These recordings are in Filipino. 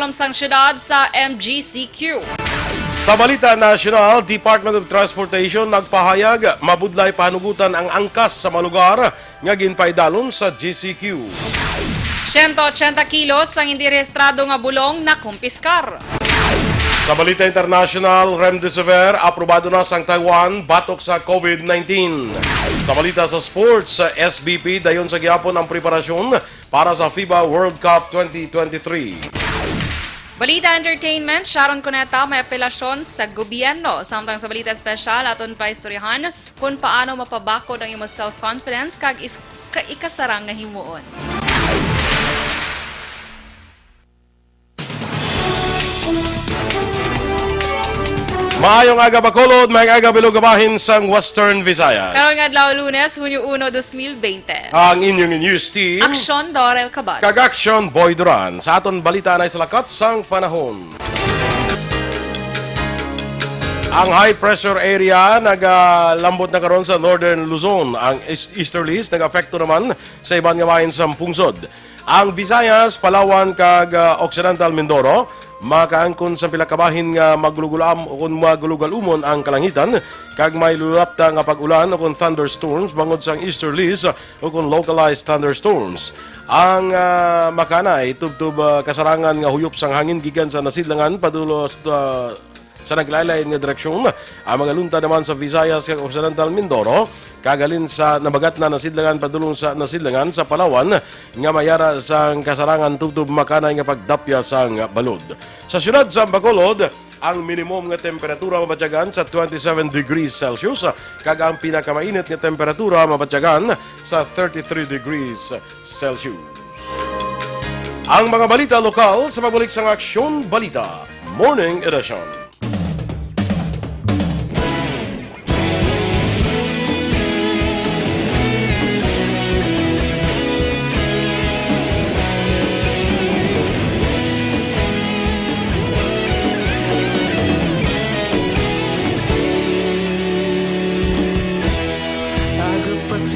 program sang syudad sa MGCQ. Sa Balita National, Department of Transportation nagpahayag mabudlay panugutan ang angkas sa mga lugar nga ginpaidalon sa GCQ. 180 kilos ang hindi rehistrado nga bulong na kumpiskar. Sa Balita International, Remdesivir aprobado na sang Taiwan batok sa COVID-19. Sa Balita sa Sports, sa SBP dayon sa gihapon ang preparasyon para sa FIBA World Cup 2023. Balita Entertainment, Sharon Cuneta may apelasyon sa gobyerno. Samtang sa Balita Special, aton pa istoryahan kung paano mapabakod ang imo self-confidence kag ikasarang nga himuon. Maayong aga Bacolod, maayong aga Bilugabahin sang Western Visayas. Karong adlaw Lunes, Hunyo 1, 2020. Ang inyong news team, Aksyon, Dorel, Cabatu. kag Aksyon, Boy Duran. Sa aton balita na isalakat sang panahon. Ang high pressure area nagalambot na karon sa Northern Luzon. Ang easterlies nag-afekto naman sa ibang gawain sa pungsod. Ang Visayas, Palawan kag Occidental Mindoro makaangkon sa pilakabahin nga maglulugulam o kung maglulugalumon ang kalangitan kag may lulapta nga pag-ulan o kung thunderstorms bangod sang easterlies o kung localized thunderstorms. Ang makanay tubtub kasarangan nga huyop sang hangin gikan sa nasidlangan padulos sa naglaylay nga direksyon. Ang mga lunta naman sa Visayas kag Occidental Mindoro kagalin sa nabagat na nasidlangan padulong sa nasidlangan sa Palawan nga mayara sang kasarangan tubtub makanay nga pagdapya sang balod. Sa syudad sa Bacolod, ang minimum nga temperatura mabatyagan sa 27 degrees Celsius kag ang pinakamainit nga temperatura mabatyagan sa 33 degrees Celsius. Ang mga balita lokal sa pagbalik sang Aksyon Balita Morning Edition.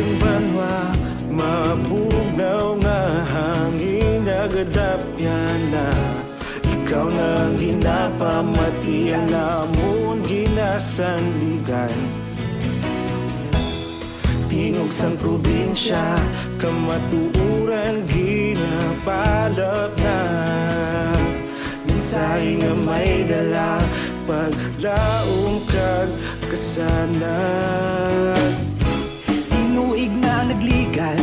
Banwa, mabugnaw nga hangin nagadapyan na ikaw nang ginapamatian namon ginasanligan. Tingog sang probinsya, kamatuuran ginapalap na minsay nga may dala paglaom kag kasanag. Tinuig na nagligan,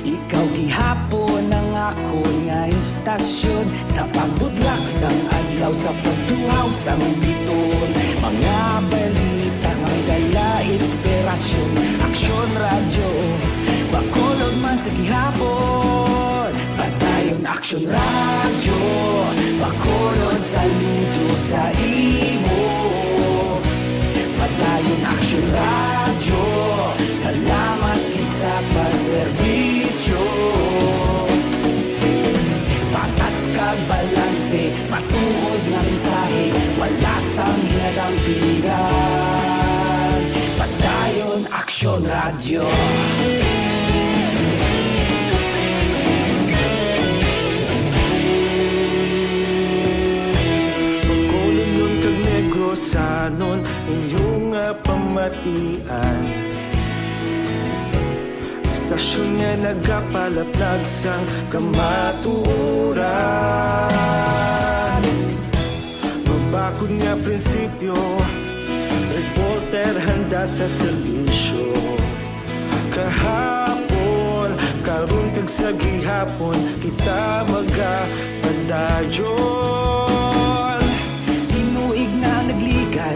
ikaw gihapon ang ako nga istasyon sa pagbudlak sang adlaw sa pagtuhaw sang biton. Mga balita nga dala inspirasyon, Aksyon radyo, Bacolod man sa gihapon. Padayon Aksyon radyo, Bacolod saludo sa imo. Padayon Aksyon radyo, salamat sa pagserbisyo. Patas kag balanse, matuod nga mensahe, wala sang ginadampigan. Padayon Aksyon radyo. Bacolod nun kag Negros anon inyong pamatian. Stasyon nga nagapalaplag sang kamatuuran. Mabakod nga prinsipyo, reporter handa sa serbisyo. Kahapon, karon kag sa gihapon, kita magapadayon. Tinuig na nagligan,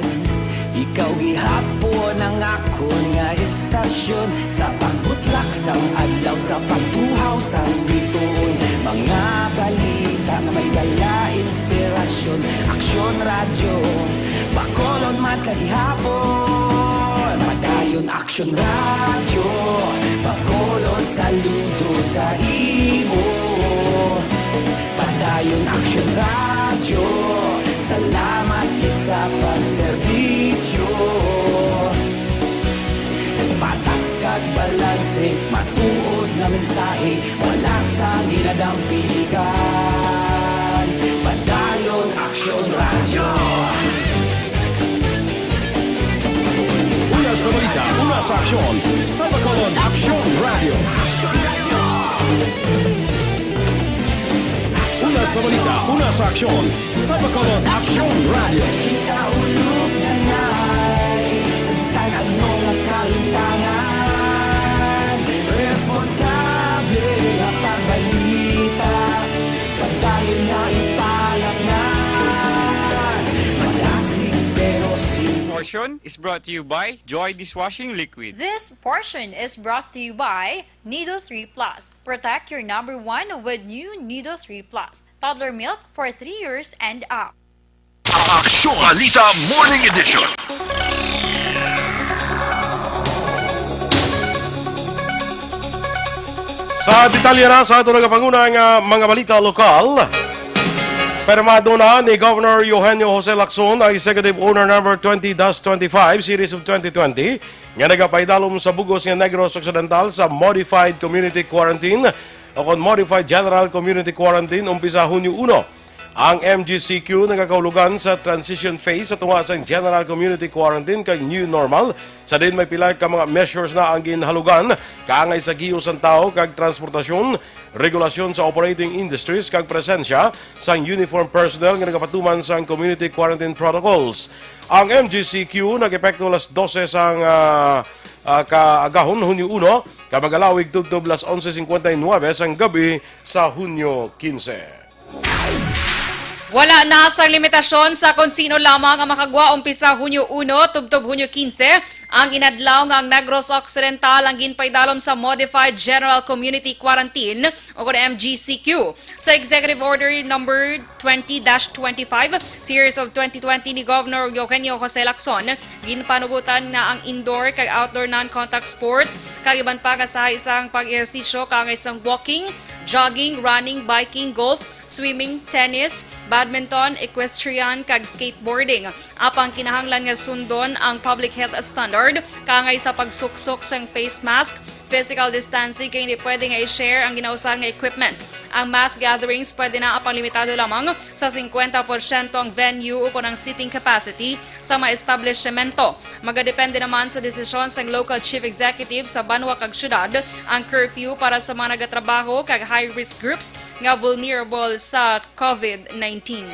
ikaw gihapon ang ako nga istasyon sa pagbutlak sang adlaw sa pagtuhaw sang biton. Mga balita nga may dala inspirasyon, Aksyon radyo, Bacolod man sa gihapon. Padayon Aksyon radyo, Bacolod saludo sa imo. Padayon Aksyon radyo, salamat sa pagserbisyo. Patas kag balanse, matuod na mensahe, wala sa ginadampigan. Padayon sa aksyon sa Bacolod Aksyon Radio. Una sa balita, una sa aksyon sa Bacolod Aksyon Radio. Ikaulog na nga'y sagsag at mga kalintangan. Responsable at pagbalita, pagdahil na ipalak na. Malasig pero Portion is brought to you by Joy Dishwashing Liquid. This portion is brought to you by Nido 3 Plus. Protect your number one with new Nido 3 Plus. Toddler milk for 3 years and up. Aksyon Balita Morning Edition. Sa detalye na sa ito nagapangunang mga balita lokal, permado na ni Governor Eugenio Jose Lacson ang Executive Order No. 20-25 Series of 2020 nga nagapaidalom sa bugos nga Negros Occidental sa Modified Community Quarantine o kon Modified General Community Quarantine umpisa Hunyo 1. Ang MGCQ nagakaulugan sa transition phase sa tunga sa General Community Quarantine kay New Normal. Sa din may pilar ka mga measures na ang ginhalugan kaangay sa giyos ang tao kag transportasyon, regulasyon sa operating industries kag presensya sa uniform personnel nga nagapatuman sa community quarantine protocols. Ang MGCQ nag-epekto alas 12 sang kaagahon Hunyo 1 kabagalawig tubtob alas 11:59 sang gabi sa Hunyo 15. Wala na sa limitasyon sa kung sino lamang ang makagwa umpisa Hunyo 1 tubtob Hunyo 15 ang inadlaw nga ang Negros Occidental ang ginpaidalom sa Modified General Community Quarantine o MGCQ. Sa Executive Order number 20-25 Series of 2020 ni Governor Eugenio Jose Lacson, ginpanugutan na ang indoor kag outdoor non-contact sports kag iban pa sa isang pag-ehersisyo kag isang walking, jogging, running, biking, golf, swimming, tennis, badminton, equestrian, kag skateboarding. Apang kinahanglan nga sundon ang public health standard kangay sa pagsuksok sang face mask, physical distancing kay hindi pwede nga i-share ang ginausan nga equipment. Ang mass gatherings pwede na apang limitado lamang sa 50% ang venue o kung ang seating capacity sa mga establishmento. Magadepende naman sa desisyon sa local chief executive sa banwa kag syudad ang curfew para sa mga nagatrabaho kag high-risk groups nga vulnerable sa COVID-19.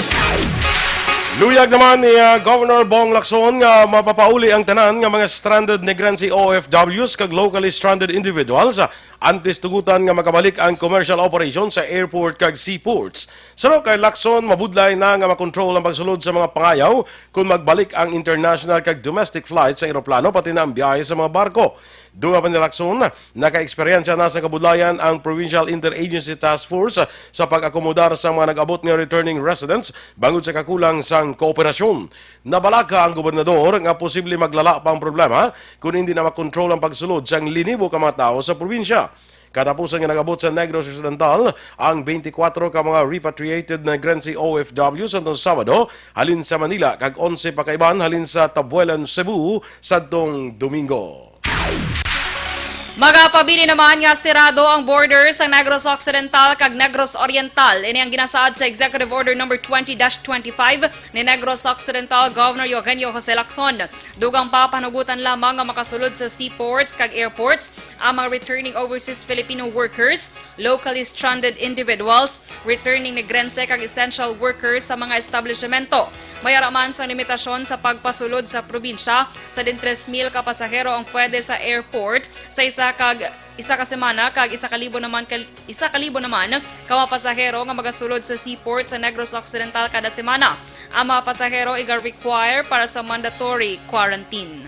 Luyag naman ni Governor Bong Lacson nga mapapauli ang tanan nga mga stranded migrancy OFWs kag locally stranded individuals antes tugutan nga makabalik ang commercial operation sa airport kag seaports. Saro kay Lacson mabudlay na nga makontrol ang pagsulod sa mga pangayaw kung magbalik ang international kag domestic flights sa eroplano pati na ang biyahe sa mga barko. Dunga pa ni Lacson, naka-eksperyensya na sa kabudlayan ang Provincial Interagency Task Force sa pag-akomodar sa mga nag-abot nga returning residents bangod sa kakulang sang kooperasyon. Nabalaka ang gobernador nga posible maglala pa ang problema kung hindi na makontrol ang pagsulod sa linibo ka mga tao sa probinsya. Katapusan nga nag-abot sa Negros Occidental ang 24 ka mga repatriated migrancy OFW sa Sabado halin sa Manila kag 11 pa kaiban halin sa Tabuelan, Cebu sadtong Domingo. Magapabili naman nga sirado ang borders sa Negros Occidental kag Negros Oriental. Ini ang ginasaad sa Executive Order No. 20-25 ni Negros Occidental Governor Eugenio Jose Lacson. Dugang papanugutan lamang ang makasulod sa seaports kag airports ang mga returning overseas Filipino workers, locally stranded individuals, returning migrantes kag essential workers sa mga establishmento. Mayaraman sa limitasyon sa pagpasulod sa probinsya sa din 3,000 ka pasahero ang pwede sa airport sa isa ka semana kag isa kalibo naman ka mga pasahero nga magasulod sa seaport sa Negros Occidental kada semana. Ang mga pasahero iga-require para sa mandatory quarantine.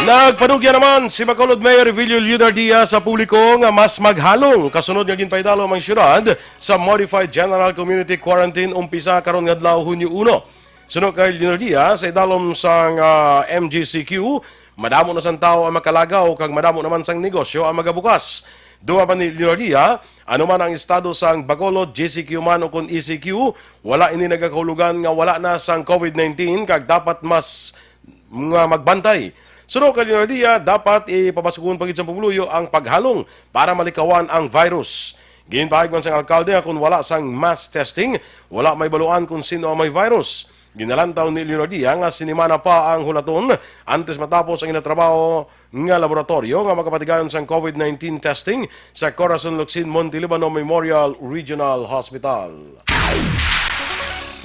Nagpanugya naman si Bacolod Mayor Vilio Leonardia sa publiko nga mas maghalong kasunod nga ginpaidalo ang syudad sa Modified General Community Quarantine umpisa karon nga adlaw Hunyo 1. Sunod kay Leonardia sa idalom sang MGCQ, madamo na sang tao ang makalagaw kag madamo naman sang negosyo ang magabukas. Duha pa ni Leonardia, ano man ang estado sang Bacolod, GCQ man o kun ECQ, wala ini nagakahulugan nga wala na sang COVID-19 kag dapat mas nga magbantay. Sunod kay Leonardia, dapat ipapasukon pagid sa pumuluyo ang paghalong para malikawan ang virus. Ginpahig man sang alkalde kung wala sang mass testing, wala may baluan kung sino ang may virus. Ginalantaw ni Leonardia nga sinimana pa ang hulaton antes matapos ang inatrabaho nga laboratorio nga makapatigayon sa COVID-19 testing sa Corazon Luxin Montelibano Memorial Regional Hospital.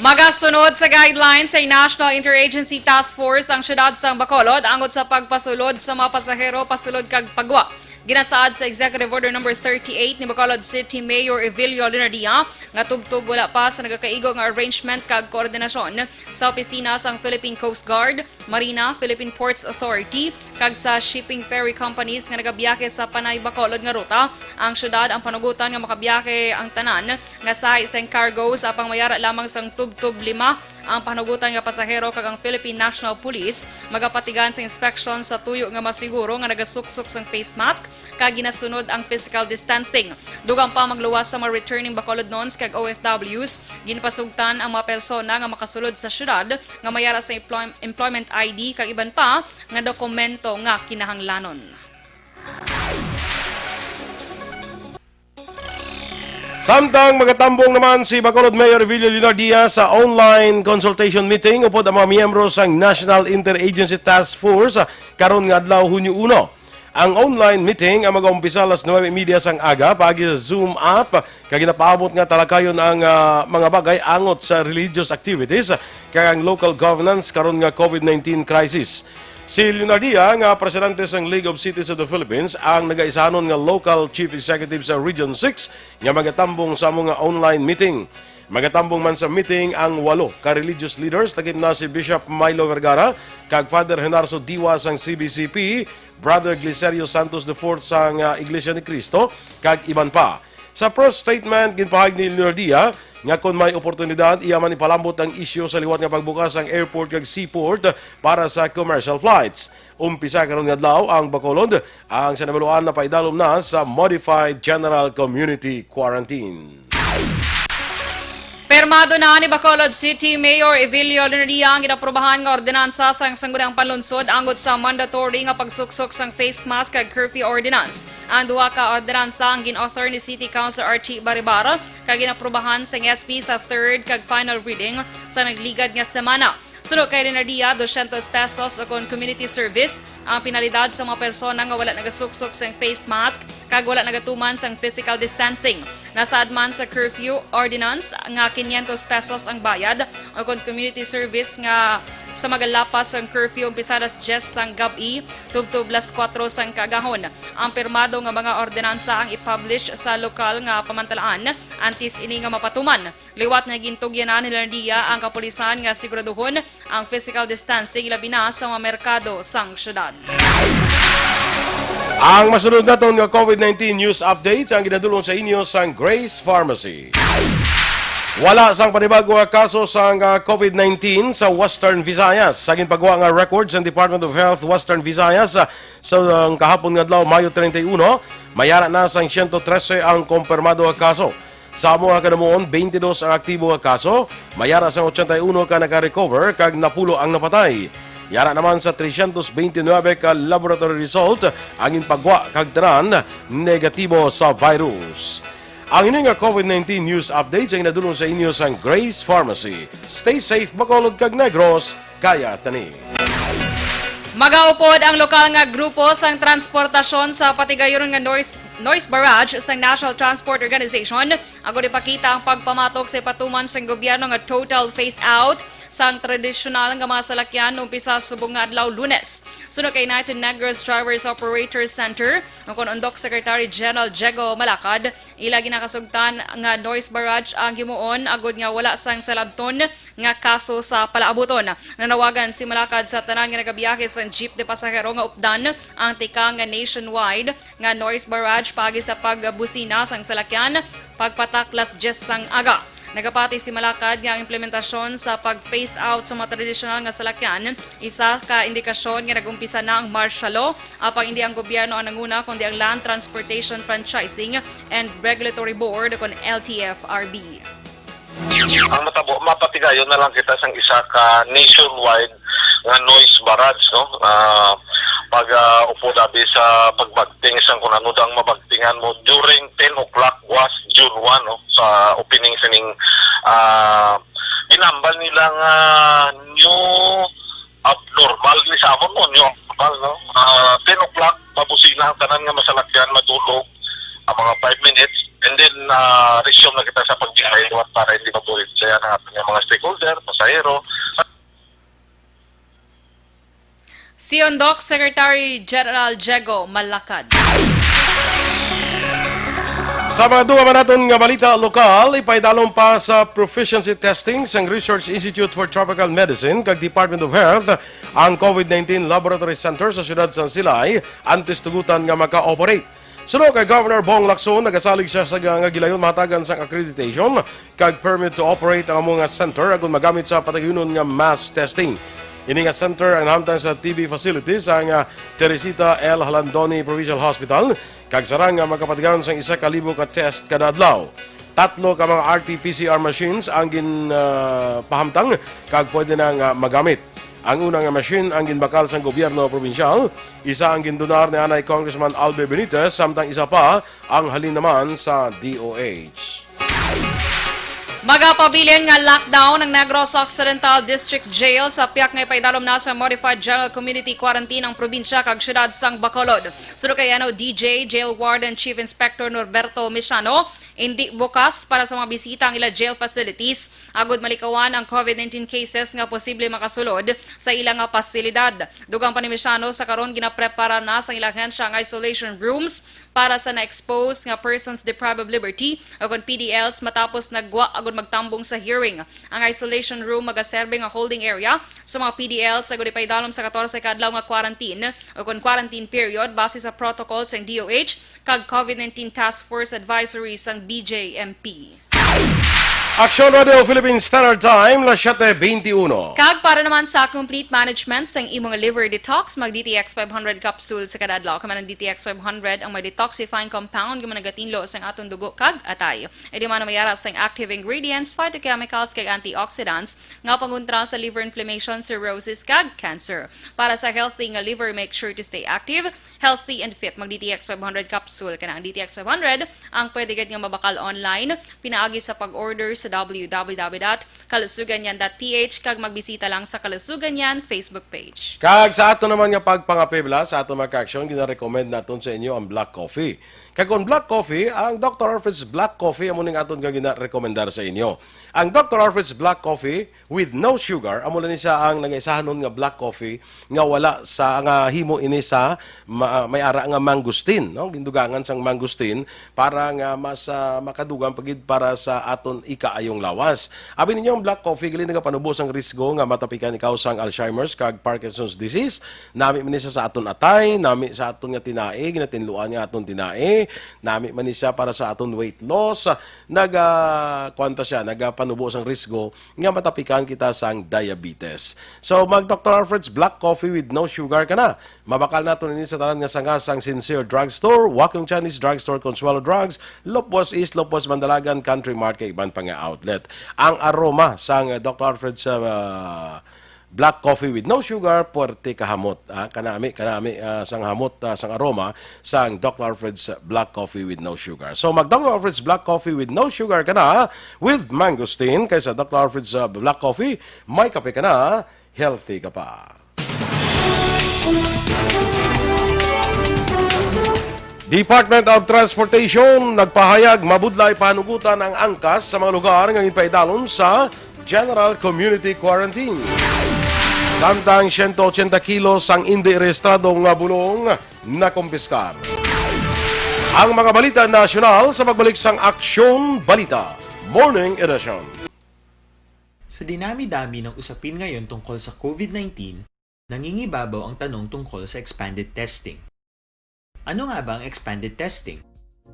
Magasunod sa guidelines sa National Interagency Task Force ang syudad sa Bacolod angot sa pagpasulod sa mga pasahero pasulod kag pagwa. Ginasaad sa Executive Order No. 38 ni Bacolod City Mayor Evilio Leonardia nga tubtub wala pa sa nagakaigo nga arrangement kag koordinasyon sa opisina sang Philippine Coast Guard, Marina, Philippine Ports Authority kag sa shipping ferry companies nga nagabiyake sa Panay Bacolod nga ruta. Ang syudad ang panugutan nga makabiyake ang tanan nga sahi sa cargos apang mayara lamang sang tubtub 5 ang panugutan nga pasahero kag ang Philippine National Police magapatigan sa inspection sa tuyo nga masiguro nga nagasuksok sang face mask kag ginasunod ang physical distancing. Dugang pa magluwas sa mga returning Bacolod nons kag OFWs, ginpasugtan ang mga persona nga makasulod sa syudad nga mayara sa employment ID kag iban pa nga dokumento nga kinahanglanon. Samtang magatambong naman si Bacolod Mayor Evilio Leonardia sa online consultation meeting upod ang mga miyembro sa National Interagency Task Force karon nga adlaw Hunyo 1. Ang online meeting ang mag-umpisa alas 9:30 sang aga pagi sa Zoom app kag ginapaabot nga talakayon ang mga bagay angot sa religious activities kag ang local governance karon nga COVID-19 crisis. Si Leonardia nga presidente ng League of Cities of the Philippines ang nagaisanon nga local chief executive sa Region 6 nga magatambong sa mga online meeting. Magatambong man sa meeting ang 8 ka religious leaders takip na si Bishop Milo Vergara kag Father Henarso Diwa sang CBCP, Brother Glicerio Santos IV sang Iglesia ni Cristo kag iban pa. Sa first statement ginpahayag ni Leonardia nga kung may oportunidad iyaman ipalambot ang isyu sa liwat nga pagbukas ang airport kag seaport para sa commercial flights. Umpisa karon nga adlaw ang Bacolod ang sanabaluan na paidalom na sa Modified General Community Quarantine. Permado na ni Bacolod City Mayor Evilio Leonardia ang ginaprobahan nga ordinansa sang sangguniang panlunsod angot sa mandatory nga pagsuksok sang face mask kag curfew ordinance. Ang duha ka ordinansa ang gin-author ni City Councilor Archie Baribara kag ginaprobahan sang SP sa third kag final reading sa nagligad nga semana. Sunod kay Leonardia, 200 pesos o kon community service ang pinalidad sa mga persona nga wala nagasuksok sang face mask kag wala nagatuman sang physical distancing. Nasaad man sa curfew ordinance nga 500 pesos ang bayad o kon community service nga sa magalapas ang curfew umpisa alas 10 sang gabi tubtub las 4 sang kagahon. Ang pirmado nga mga ordinansa ang i-publish sa lokal nga pamantalaan antis ini nga mapatuman. Liwat na gintugyanan ni Leonardia ang kapulisan nga siguraduhon ang physical distancing labi na sa mga merkado sang syudad. Ang masunod naton nga COVID-19 news updates ang ginadulong sa inyo sang Grace Pharmacy. Wala sang panibago nga kaso sang COVID-19 sa Western Visayas. Sa ginpagawa nga records sa Department of Health Western Visayas sa kahapon nga adlaw Mayo 31, mayara na sang 113 ang kumpirmado nga kaso. Sa amo nga kanamuon, 22 ang aktibo nga kaso, mayara sang 81 ka naka-recover kag napulo ang napatay. Yara naman sa 329 ka laboratory result ang ginpagwa kag tanan negatibo sa virus. Ang ining nga COVID-19 news updates ay nadulong sa inyo sa Grace Pharmacy. Stay safe, Bacolod kag Negros, kaya tani. Magaupod ang lokal nga grupo sang transportasyon sa patigayon nga noise barrage sa National Transport Organization. Ako ipakita ang pagpamatok sa patuman sa gobyerno nga total phase out sang tradisyonal nga mga salakyan umpisa subong nga adlaw Lunes. Sunod kay United Negros Drivers Operators Center, ang Undok Secretary General Jego Malakad, ila ginakasugtan nga noise barrage ang himuon agod nga wala sang salabton nga kaso sa palaabuton. Nanawagan si Malakad sa tanan nga nagabiyahe sa jeep de pasahero nga updan ang tika nga nationwide nga noise barrage pagi sa pagbusina sang salakyan pagpataklas 10 sang aga. Nagapati si Malakad nga ang implementasyon sa pag-phase out sa mga tradisyonal nga salakyan, isa ka indikasyon nga nagumpisa na ang martial law, apang hindi ang gobyerno ang nanguna kundi ang Land Transportation Franchising and Regulatory Board o LTFRB. Ang mapatigayon na lang kita sang isa ka nationwide nga noise barrage, no? Pag upo dabi sa pagbagting sang kung ano ang mabagtingan mo during 10 o'clock was June 1, no? Sa opening sining hinambal nilang new abnormal ni samon mo, new abnormal, no? 10 o'clock, mabusina ang tanan nga masalakyan, matulog, ang mga 5 minutes, and then resume na kita sa pagbiyahe para hindi mabulit siya ng ating mga stakeholder, pasahero. Doc Secretary General Jego Malakad. Sa mga duwa man naton nga balita lokal, ipaidalong pa sa proficiency testing sang Research Institute for Tropical Medicine kag Department of Health ang COVID-19 Laboratory Center sa siyudad San Silay antes tugutan nga maka-operate. Suno kay Governor Bong Lacson, nagasalig siya sa nga gilayon matagan sang accreditation kag permit to operate ang mga center agon magamit sa patayunon nga mass testing. Ini nga center ang hamtang sa TB facilities ang Teresita L. Halandoni Provincial Hospital kag sarang nga magkapatigayon sang 1,000 ka test kada adlaw. 3 ka mga RT-PCR machines ang pahamtang kag pwede nang magamit. Ang unang machine ang ginbakal sang gobyerno probinsyal, isa ang gindonar ni Anay Congressman Albe Benitez, samtang isa pa ang halin naman sa DOH. Magapabilin nga lockdown ng Negros Occidental District Jail sa piyak nga ipaidalom na sa Modified General Community Quarantine ang probinsya kag syudad sang Bacolod. Suno kay DJ, Jail Warden Chief Inspector Norberto Misiano, hindi bukas para sa mga bisita ang ila jail facilities agud malikawan ang COVID-19 cases nga posible makasulod sa ilang nga pasilidad. Dugang pa ni Misiano sa karon ginaprepara na sa ilang hensya nga isolation rooms para sa na-expose nga persons deprived of liberty o kon PDLs matapos nagwa agud magtambong sa hearing. Ang isolation room magaserbe nga holding area sa mga PDLs agud ipaidalom sa 14 ka adlaw nga quarantine o kon quarantine period base sa protocols ng DOH kag COVID-19 Task Force Advisory sang BJMP. Aksyon Radio Philippine Standard Time, las 7:21. Kag para naman sa complete management sa imong liver detox, mag DTX 500 capsule sa kada adlaw. Kaman ang DTX 500 ang may detoxifying compound nga managatinlo sa aton dugo kag atay. E di man mayara sa active ingredients, phytochemicals kag antioxidants nga pangontra sa liver inflammation, cirrhosis kag cancer. Para sa healthy nga liver, make sure to stay active, healthy and fit. Mag DTX 500 capsule kana ang DTX 500 ang pwede gid nga mabakal online. Pinaagi sa pag-order sa www.kalusuganyan.ph kag magbisita lang sa Kalusuganyan Facebook page. Kag sa ato naman nga pagpangapibla sa ato mga ka-aksyon, gina-recommend naton sa inyo ang black coffee. Kag on black coffee, ang Dr. Alfred's Black Coffee amo ning aton nga gina-rekomendar sa inyo. Ang Dr. Alfred's Black Coffee with no sugar amo ni sa ang nagaisahanon nga black coffee nga wala sa nga himo ini sa may ara nga mangustin, no? Gindugangan sang mangustin para nga mas makadugang pagid para sa aton ikaayong lawas. Abi ninyo ang black coffee gali nagapanubos ang risgo nga matapikan ikaw sang Alzheimer's kag Parkinson's disease. Nami man sa aton atay, nami sa aton nga tinae, ginatinluan nga aton tinae, nami man siya para sa aton weight loss, kwanta siya, nagapanubos ang risgo nga matapikan kita sang diabetes. So mag Dr. Alfred's Black Coffee with no sugar ka na. Mabakal nato nini sa tanan nga sangasang Sincere Drugstore, Wakong Chinese Drugstore, Consuelo Drugs, Lopos East, Lopos Mandalagan, Country Mart kay iban pa nga outlet. Ang aroma sang Dr. Alfred's Black Coffee with no sugar, puwerte kahamot. Kanami sang hamot, sang aroma sang Dr. Alfred's Black Coffee with no sugar. So mag Dr. Alfred's Black Coffee with no sugar ka na with mangosteen kaysa Dr. Alfred's Black Coffee, may kape ka na, healthy ka pa. Department of Transportation nagpahayag mabudlay panugutan ang angkas sa mga lugar ng ipaidalon sa General Community Quarantine. Samtang 180 kilos ang hindi rehistradong nga bulong na kumpiskar. Ang mga balita nasyonal sa pagbalik sang Aksyon Balita Morning Edition. Sa dinami-dami ng usapin ngayon tungkol sa COVID-19, nangingibabaw ang tanong tungkol sa expanded testing. Ano nga ba ang expanded testing?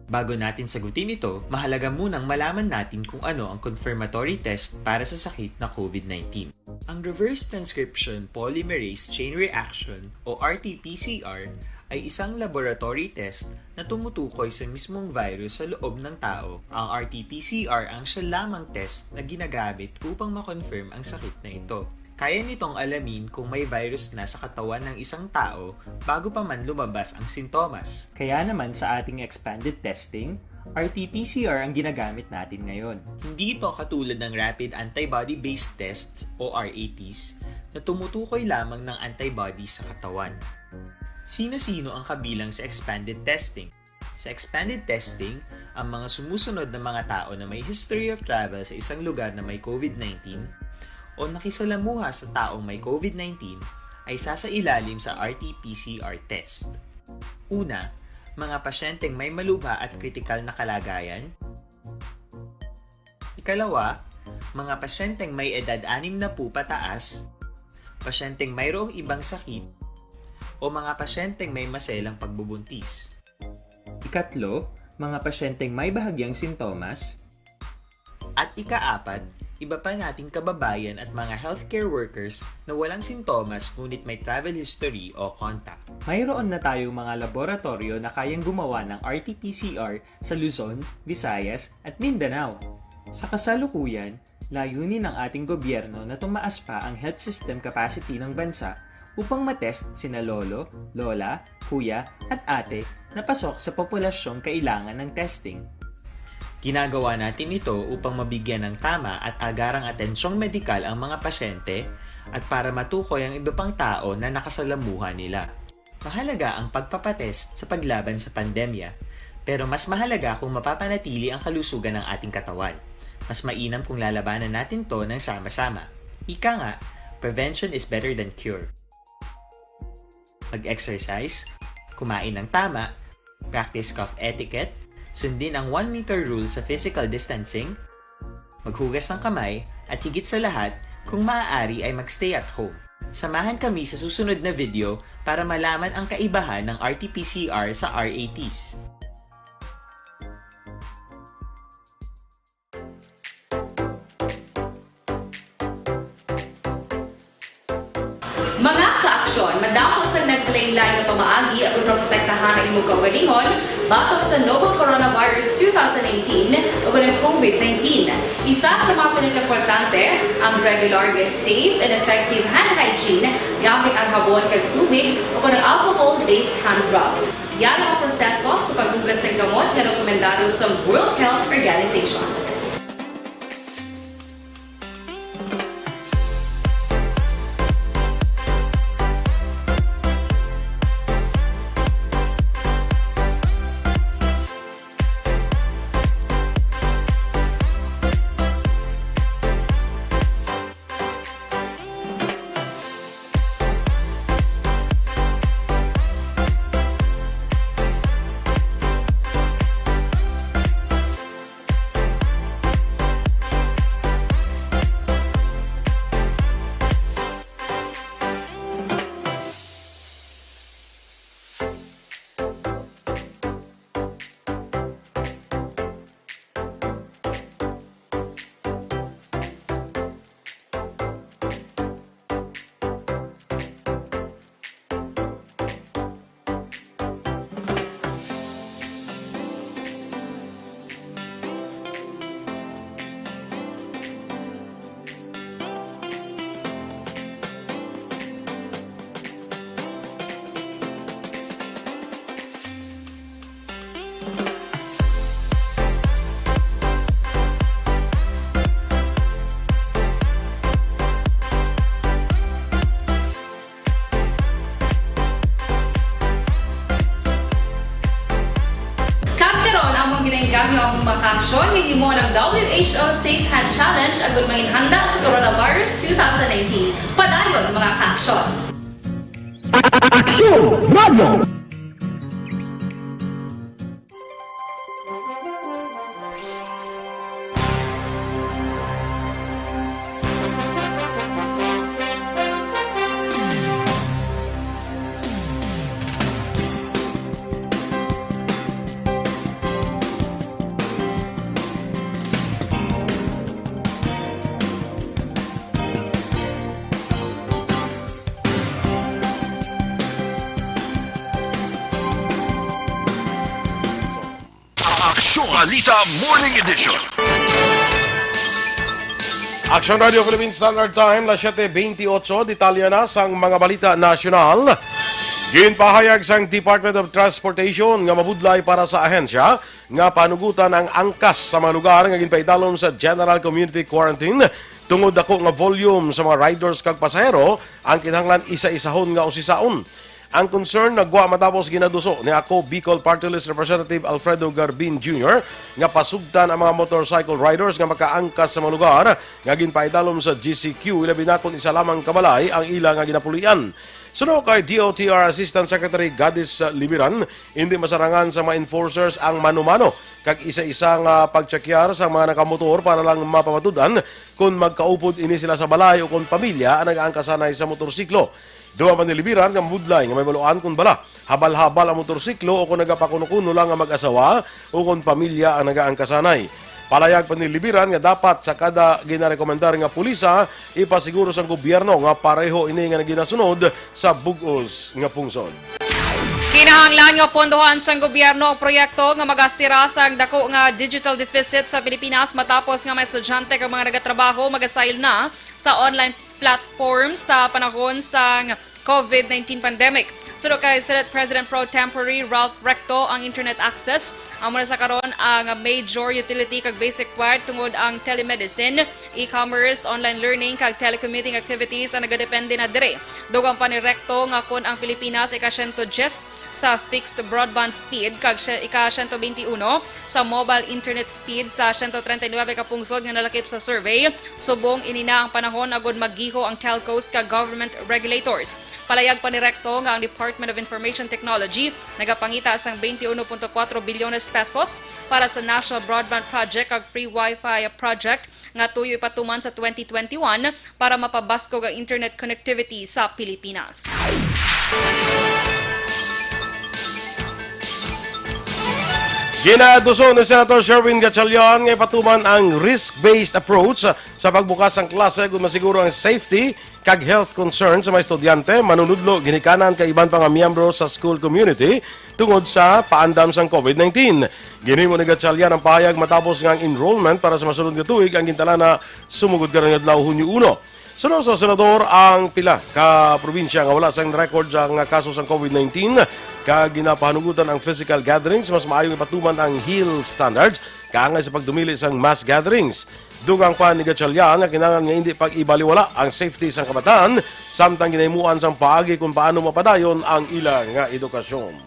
Bago natin sagutin ito, mahalaga munang malaman natin kung ano ang confirmatory test para sa sakit na COVID-19. Ang reverse transcription polymerase chain reaction o RT-PCR ay isang laboratory test na tumutukoy sa mismong virus sa loob ng tao. Ang RT-PCR ang siya lamang test na ginagamit upang makonfirm ang sakit na ito. Kaya nitong alamin kung may virus na sa katawan ng isang tao bago pa man lumabas ang sintomas. Kaya naman sa ating expanded testing, RT-PCR ang ginagamit natin ngayon. Hindi ito katulad ng Rapid Antibody-Based Tests o RATs na tumutukoy lamang ng antibodies sa katawan. Sino-sino ang kabilang sa expanded testing? Sa expanded testing, ang mga sumusunod na mga tao na may history of travel sa isang lugar na may COVID-19 o nakisalamuha sa taong may COVID-19 ay sasailalim sa RT-PCR test. Una, mga pasyenteng may malubha at kritikal na kalagayan. Ikalawa, mga pasyenteng may edad 60 pataas, pasyenteng mayroong ibang sakit, o mga pasyenteng may maselang pagbubuntis. Ikatlo, mga pasyenteng may bahagyang sintomas. At ikaapat, iba pa nating kababayan at mga healthcare workers na walang sintomas ngunit may travel history o contact. Mayroon na tayong mga laboratorio na kayang gumawa ng RT-PCR sa Luzon, Visayas at Mindanao. Sa kasalukuyan, layunin ng ating gobyerno na tumaas pa ang health system capacity ng bansa upang matest sina lolo, lola, kuya at ate na pasok sa populasyong kailangan ng testing. Ginagawa natin ito upang mabigyan ng tama at agarang atensyong medikal ang mga pasyente at para matukoy ang iba pang tao na nakasalamuha nila. Mahalaga ang pagpapatest sa paglaban sa pandemya, pero mas mahalaga kung mapapanatili ang kalusugan ng ating katawan. Mas mainam kung lalabanan natin to ng sama-sama. Ika nga, prevention is better than cure. Mag-exercise, kumain ng tama, practice cough etiquette, sundin ang 1 meter rule sa physical distancing, maghugas ng kamay, at higit sa lahat, kung maaari ay magstay at home. Samahan kami sa susunod na video para malaman ang kaibahan ng RT-PCR sa RATs. Mga ka-aksyon, madapos ang nagpalaylay ng pamaagi at protektahan ang imong kaugalingon batok sa novel coronavirus 2018 o ng COVID-19. Isa sa mga pinaka-importante ang regular, safe, and effective hand hygiene gamit ang habon kag tubig o ng alcohol-based hand rub. Yan ang proseso sa paghugas ng gamot na rekomendado sa World Health Organization. Kami ang makaksyon ng imo ng WHO Safe Hand Challenge agad mga handa sa coronavirus 2019. Padayon mga kaaksyon! Aksyon Radio! Aksyon Balita Morning Edition. Aksyon Radio Philippine Standard Time, na 7:28, detalye na sang mga balita nasyonal. Ginpahayag sang Department of Transportation nga mabudlay para sa ahensya nga panugutan ang angkas sa mga lugar nga ginpaidalom sa General Community Quarantine tungod dako nga volume sa mga riders kag pasahero ang kinahanglan isa-isahon nga usisaon. Ang concern nagwa matapos ginaduso ni ako Bicol Party List Representative Alfredo Garbin Jr. nga pasugdan ang mga motorcycle riders nga makaangkas sa mga lugar nga ginpaidalom sa GCQ ilabi na kung isa lamang kabalay ang ila nga ginapulian. Suno kay DOTR Assistant Secretary Gadis Libiran, hindi masarangan sa mga enforcers ang mano-mano kag isa-isang pagtsakyar sa mga nakamotor para lang mapamatudan kung magkaupod ini sila sa balay o kung pamilya ang nag-aangkasanay sa motorsiklo. Duwa man nilibiran nga mudlay nga may baluan kung bala habal-habal ang motorsiklo o kung nagapakuno-kuno lang ang mag-asawa o kung pamilya ang nagaangkasanay. Palayag pa nilibiran nga dapat sa kada ginarekomendar nga pulisa ipasiguro sa gobyerno nga pareho ini nga ginasunod sa bugos nga pungsod. Kinahanglan nga pondohan sang gobyerno ang proyekto nga magastira sang dako nga digital deficit sa Pilipinas matapos nga may estudyante kag mga nagatrabaho magasaylo na sa online platform sa panahon sang COVID-19 pandemic. Sudo kay Senate President Pro Tempore Ralph Recto ang internet access ang muna sa karon ang major utility kag basic required tungod ang telemedicine, e-commerce, online learning kag telecommuting activities ang nagadepende na dire. Dugang pa ni Recto nga kun ang Pilipinas ika-110 sa fixed broadband speed kag ika-121 sa mobile internet speed sa 139 ka pungsod nga nalakip sa survey, subong inina ang panahon agud maggiho ang telcos kag government regulators. Palayag pa ni Recto nga ang Department of Information Technology nagapangita sang 21.4 bilyones pesos para sa National Broadband Project kag Free Wi-Fi Project nga tuyo ipatuman sa 2021 para mapabaskog ang internet connectivity sa Pilipinas. Ginaduso ni Senator Sherwin Gatchalian nga ipatuman ang risk-based approach sa pagbukas ng klase kung masiguro ang safety kag health concerns sa mga estudyante, manunudlo, ginikanan kay iban pa nga miyembro sa school community tungod sa paandam sang COVID-19. Ginhimo ni Gatchalian ang pahayag matapos nga ang enrollment para sa masunod nga tuig ang gintala na sumugod karong adlaw Hunyo 1. Sunod sa senador ang pila ka probinsya nga wala sang record ang kaso sang COVID-19 kag ginapahanugutan ang physical gatherings mas maayong ipatuman ang HEAL standards kaangay sa pagdumili sang mass gatherings. Dugang pa ni Gatchalian nga kinahanglan nga hindi pag-ibaliwala ang safety sang kabataan samtang ginahimuan sang paagi kung paano mapadayon ang ila nga edukasyon.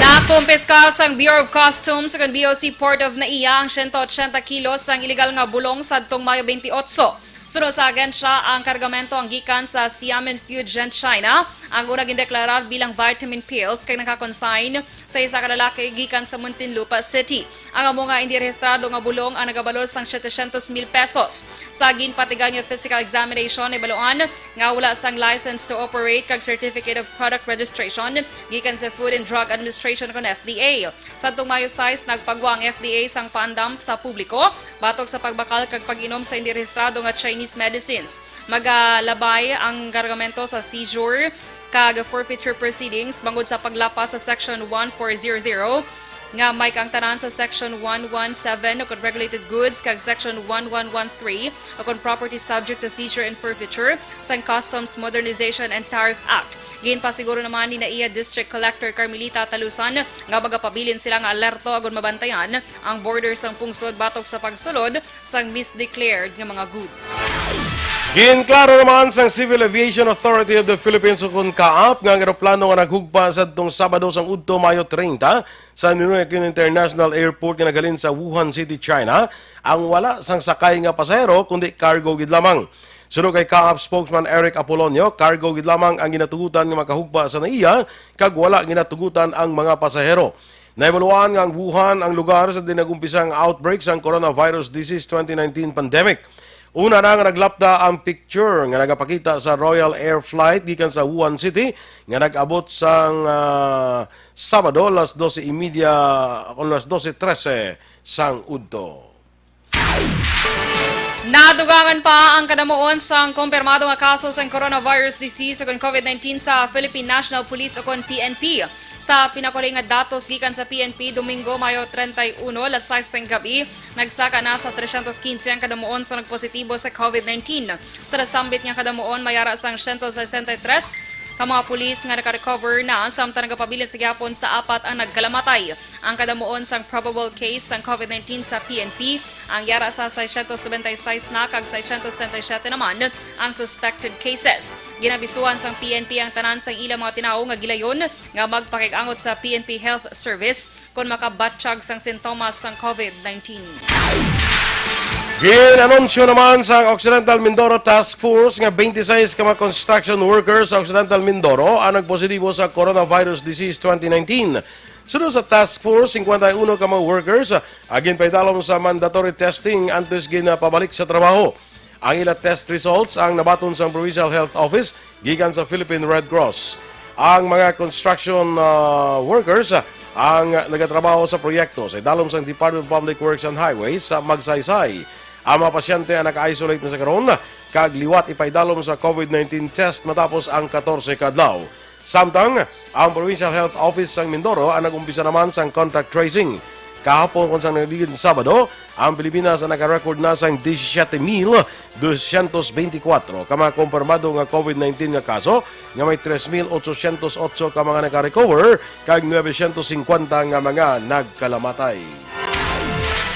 Nakumpiska sang Bureau of Customs sa BOC Port of Naiya ang 180 kilos sang illegal nga bulong sadtong Mayo 28. Sunod sa agensya, ang kargamento ang gikan sa Xiamen Fujian, China. Ang unang indeklarar bilang vitamin pills kay nakakonsign sa isa ka lalaki gikan sa Muntinlupa City. Ang amo nga hindi rehistrado nga bulong ang nagabalor sang 700,000 pesos. Sa ginpatigan nga physical examination ni baluan nga wala sang license to operate kag certificate of product registration gikan sa Food and Drug Administration kon FDA. Sa Mayo 6 nagpagwa ang FDA sang pandam sa publiko batok sa pagbakal kag pag-inom sa hindi rehistrado nga Chinese medicines. Magalabay ang kargamento sa seizure kag forfeiture proceedings bangod sa paglapas sa Section 1400 nga may kang tanan sa Section 117 o regulated goods kag Section 1113 o property subject to seizure and forfeiture sa Customs Modernization and Tariff Act. Ginpasiguro naman ni Naiya District Collector Carmelita Talusan nga magapabilin sila nga alerto agon mabantayan ang borders sang pungsod batok sa pagsulod sang misdeclared nga mga goods. Ginklaro naman sang Civil Aviation Authority of the Philippines o CAAP nga ang eroplano nga naghugpa sa itong Sabado sang Udto, Mayo 30 sa Ninoy Aquino International Airport nga nagalin sa Wuhan City, China ang wala sang sakay nga pasahero kundi cargo gid lamang. Sunod kay CAAP spokesman Eric Apolonio, cargo gid lamang ang ginatugutan nga makahugpa sa naiya kag wala ginatugutan ang mga pasahero. Naibaluan nga ang Wuhan ang lugar sa dinagumpisang outbreak sang coronavirus disease 2019 pandemic. Una na nga naglapda ang picture nga nagapakita sa Royal Air Flight gikan sa Wuhan City nga nag-abot sang Sabado alas 12:30 o alas 12:13 sang udto. Nadugangan pa ang kadamuon sang kumpirmado nga kaso sa coronavirus disease o COVID-19 sa Philippine National Police o PNP. Sa pinakuling nga datos gikan sa PNP, Domingo, Mayo 31, alas 6 ng gabi, nagsaka na sa 315 ang kadamuon sa nagpositibo sa COVID-19. Sa nasambit nga kadamuon, mayara sang 163 ka mga pulis nga naka-recover na samtang nagapabilin sa gyapon sa 4 ang nagkalamatay. Ang kadamuon sang probable case sang COVID-19 sa PNP ang yara sa 676 na kag 677 naman ang suspected cases. Ginabisuan sang PNP ang tanan sang ilang mga tinawo nga gilayon nga magpakig-angot sa PNP Health Service kung makabatsyag sang sintomas sang COVID-19. Ginanunsyo naman sa Occidental Mindoro Task Force nga 26 ka mga construction workers sa Occidental Mindoro ang nagpositibo sa coronavirus disease 2019. Sunod sa task force, 51 ka mga workers agin paidalom sa mandatory testing antes ginapabalik sa trabaho. Ang ilang test results ang nabaton sa Provincial Health Office gikan sa Philippine Red Cross. Ang mga construction workers ang nagatrabaho sa proyekto sa idalom sa Department of Public Works and Highways sa Magsaysay. Ang mga pasyente ang naka-isolate na sa karon kag liwat ipaidalom sa COVID-19 test matapos ang 14 kadlaw. Samtang ang Provincial Health Office sa Mindoro ang nag-umpisa naman sa contact tracing. Kahapon kung sa nagdigid Sabado, ang Pilipinas ang naka-record na sa 17,224 ka mga kumpirmado nga COVID-19 nga kaso, nga may 3,808 ka mga naka-recover, kag 950 nga mga nagkalamatay.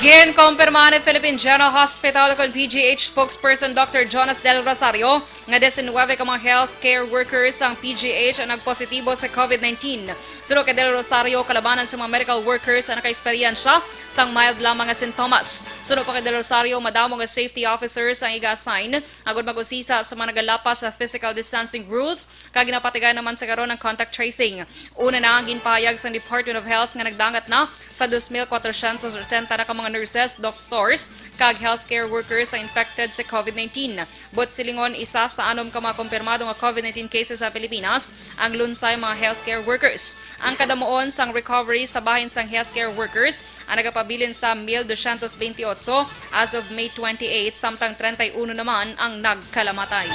Ginkompirma ni Philippine General Hospital kung PGH spokesperson Dr. Jonas Del Rosario nga 19 ka mga healthcare workers ang PGH ang nagpositibo sa COVID-19. Sunod kay Del Rosario, kalabanan sa mga medical workers ang naka-eksperyensya sang mild lamang nga sintomas. Sunod pa kay Del Rosario, madamo nga safety officers ang iga-assign agad mag-usisa sa mga nagalapas sa physical distancing rules kag ginapatigay naman sa karon ng contact tracing. Una na ang ginpahayag sa Department of Health nga nagdangat na sa 2,480 na ka mga nurses, doctors, kag healthcare workers ang infected sa COVID-19. But silingon isa sa 6 ka mga kumpirmado nga COVID-19 cases sa Pilipinas ang lunsay mga healthcare workers. Ang kadamuon sang recovery sa bahin sang healthcare workers ang nagapabilin sa 1,228 as of May 28, samtang 31 naman ang nagkalamatay.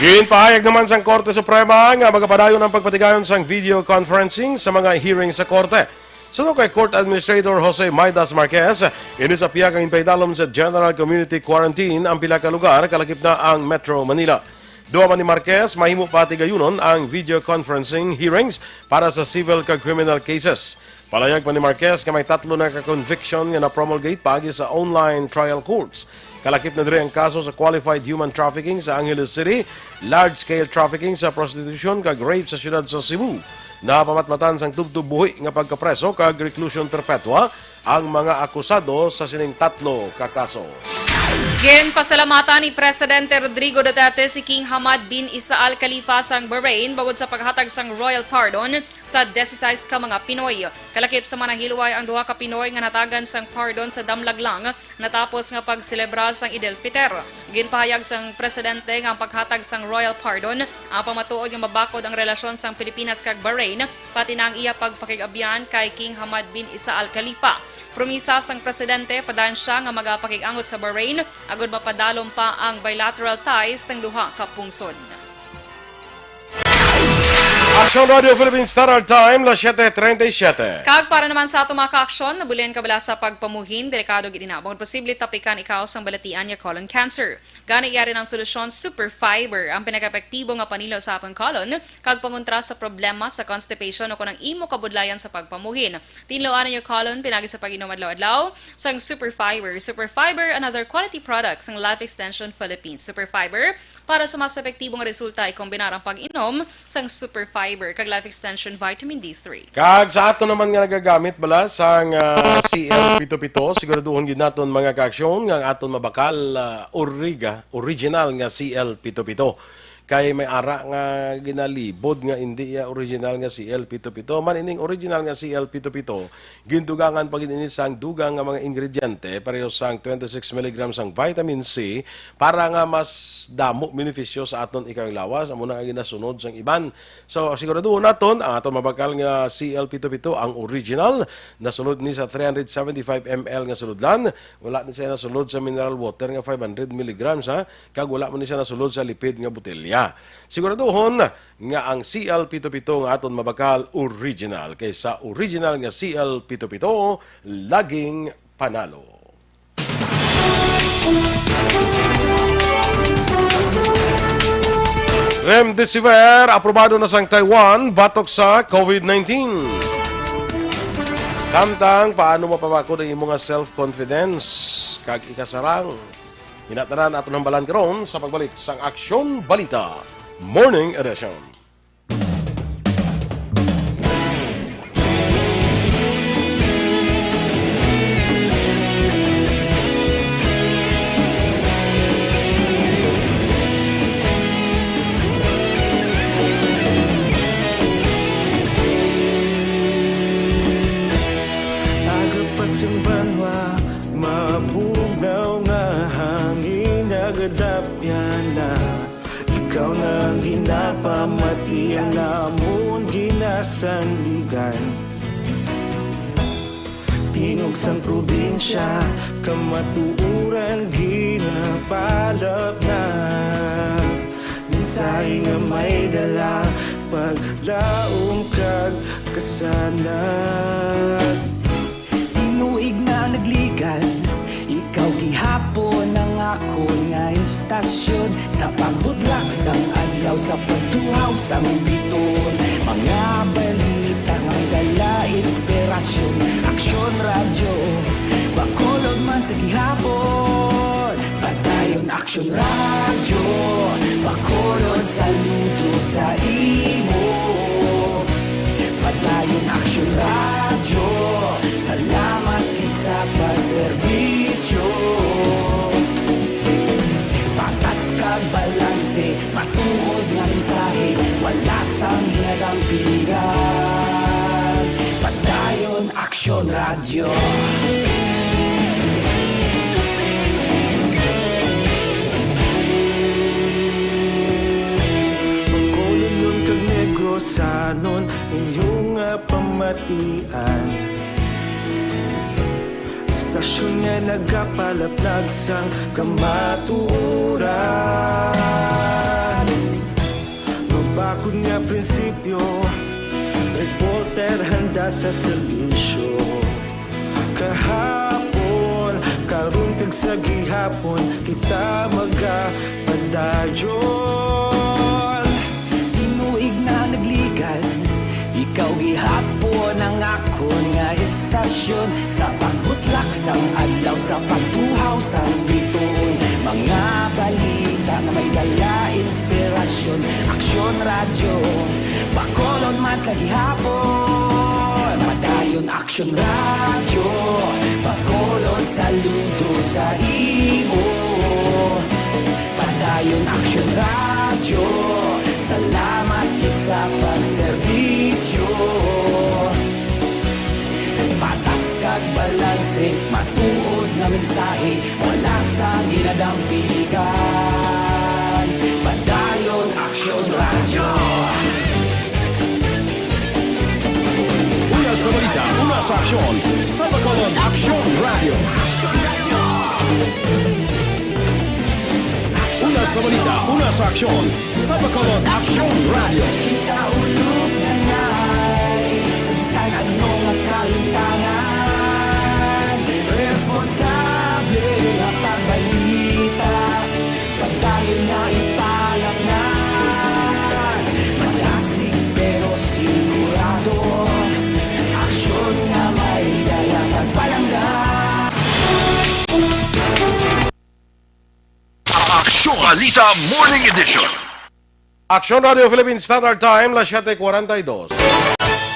Ginpahayag naman sa Korte Suprema nga magapadayon ang pagpatigayon sang video conferencing sa mga hearing sa Korte. Sunod kay Court Administrator Jose Maidas Marquez, inisapya kang ipaidalom sa General Community Quarantine ang pila ka lugar kalakip na ang Metro Manila. Duwa man ni Marquez, mahimo pati gayunon ang video conferencing hearings para sa civil kag criminal cases. Palayag pa ni Marquez nga may 3 na ka-conviction nga na-promulgate pagi sa online trial courts. Kalakip na diri ang kaso sa qualified human trafficking sa Angeles City, large-scale trafficking sa prostitution kag rape sa siyudad sa Cebu. Napamatmatan sang tubtub-buhi nga pagkapreso kag reclusion perpetua ang mga akusado sa sining 3 ka kaso. Ginpasalamatan ni Presidente Rodrigo Duterte si King Hamad bin Isa Al Khalifa sang Bahrain bangod sa paghatag sang royal pardon sa 16 ka mga Pinoy. Kalakip sa manahilway ang 2 ka Pinoy nga natagan sang pardon sa damlaglang natapos nga pagselebra sang Eid al-Fitr. Ginpahayag sang Presidente nga ang paghatag sang royal pardon ang pamatuod nga mabakod ang relasyon sang Pilipinas kag Bahrain pati na ang iya pagpakigabyan kay King Hamad bin Isa Al Khalifa. Promisa sang Presidente padayon siya nga magapakig-angot sa Bahrain agud mapadalom pa ang bilateral ties sang 2 ka pungsod. Aksyon Radio Philippines Standard Time, las 7:37. Kag para naman sa ato mga ka-aksyon, nabulian ka bala sa pagpamuhin, delikado ginabang posible tapikan ikaw sang balatian niya colon cancer. Gani iyari ng solusyon Super Fiber, ang pinaka-epektibo nga panilo sa atong colon, kag pangontra sa problema sa constipation o kunang imo kabudlayan sa pagpamuhin. Tinloan niyo colon pinagi sa pag-inom adlaw-adlaw sang Super Fiber. Super Fiber, another quality product sang Life Extension Philippines. Super Fiber, para sa mas epektibong resulta, ikombinar ang pag-inom sang Super Fiber kag Life Extension Vitamin D3. Kag sa ato naman nga nagagamit bala sang CL77, siguraduhon gid naton mga ka-aksyon nga aton mabakal original nga CL77. Kay may ara nga ginalibod nga hindi original nga CL77. Man ining original nga CL77, gindugangan pag ini sang dugang nga mga ingrediente pareho sang 26 mg sang vitamin C para nga mas damo benepisyo sa aton ikang lawas amo na nga ginasunod sang iban. So siguraduhon naton ang aton mabakal nga CL77 ang original nasulod ni sa 375 ml nga sulodlan, wala ni siya nasulod sa mineral water nga 500 mg ha, kag wala man ni siya nasulod sa lipid nga botelya. Siguraduhon nga ang CL77 nga aton mabakal original kaysa original nga CL77 laging panalo. Remdesivir, aprobado na sang Taiwan, batok sa COVID-19. Samtang, paano mapabako ng imong self-confidence? Kag ikasarang. Hinatanan ato ng balan karon sa pagbalik sang Aksyon Balita Morning Edition. Banwa, mapugnaw nga hangin nagadapyan na ikaw na ginapamati ang namon ginasandigan. Tinog sang probinsya, kamatuuran ginapalap na minsay nga may dala paglaom kag kasanat. Tinuig na nagligan, ikaw gihapon ang ako nga istasyon sa pagbudlak sang adlaw sa pagtuhaw sang biton. Mga balita nga dala inspirasyon, Aksyon radyo, bakolod man sa gihapon. Padayon Aksyon radyo, bakolod saludo sa imo. Padayon Aksyon radyo, salamat kisa pagserbisyo. Patas kag balanse, matuod nga mensahe, wala sang hinadang piligan. Padayon Aksyon radyo. Magkulunod kag negrosanon, inyong pamatian. Istasyon nga nagapalaplag sang kamaturan. Mabakod nga prinsipyo, reporter handa sa serbisyo. Kahapon, karong tag sa gihapon, kita magapadayon. Tinuig na nagligan, ikaw gihapon ang ako nga istasyon sa pagbutlak sang adlaw sa pagtuhaw sang biton. Mga balita na may dala inspirasyon, Aksyon radyo, bakolod man sa gihapon. Padayon Aksyon radyo, bakolod saludo sa imo. Padayon Aksyon radyo, salamat kit sa pagserbisyo. Patas kag balanse, matuod nga mensahe, wala sang ginadang piligan. Padayon Aksyon radyo. Una sa balita, una sa aksyon, sa bakolod Aksyon Radio. Una sa balita, una sa aksyon, sa bakolod Aksyon Radio. Kita ulog na ngay, sabisan ano nga kalintangan. Responsable nga pagbalita, pagdayon nga ipalaknan. Malasig pero sigurado, aksyon nga may dalang pagpalanggan. Aksyon Balita Morning Edition. Aksyon Radio Philippine Standard Time, las 7:42.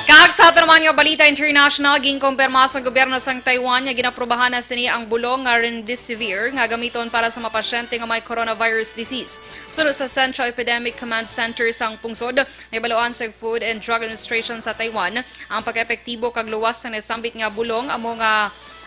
Kag sa ato naman nga Balita International, ginkumpirma sa gobyerno sang Taiwan nga ginaprobahan na sini ang bulong nga Remdesivir nga gamiton para sa mga pasyente nga may coronavirus disease. Sunod sa Central Epidemic Command Center sang pungsod, nabaluan sa Food and Drug Administration sa Taiwan ang pagka-epektibo kag luwas sa nasambit nga bulong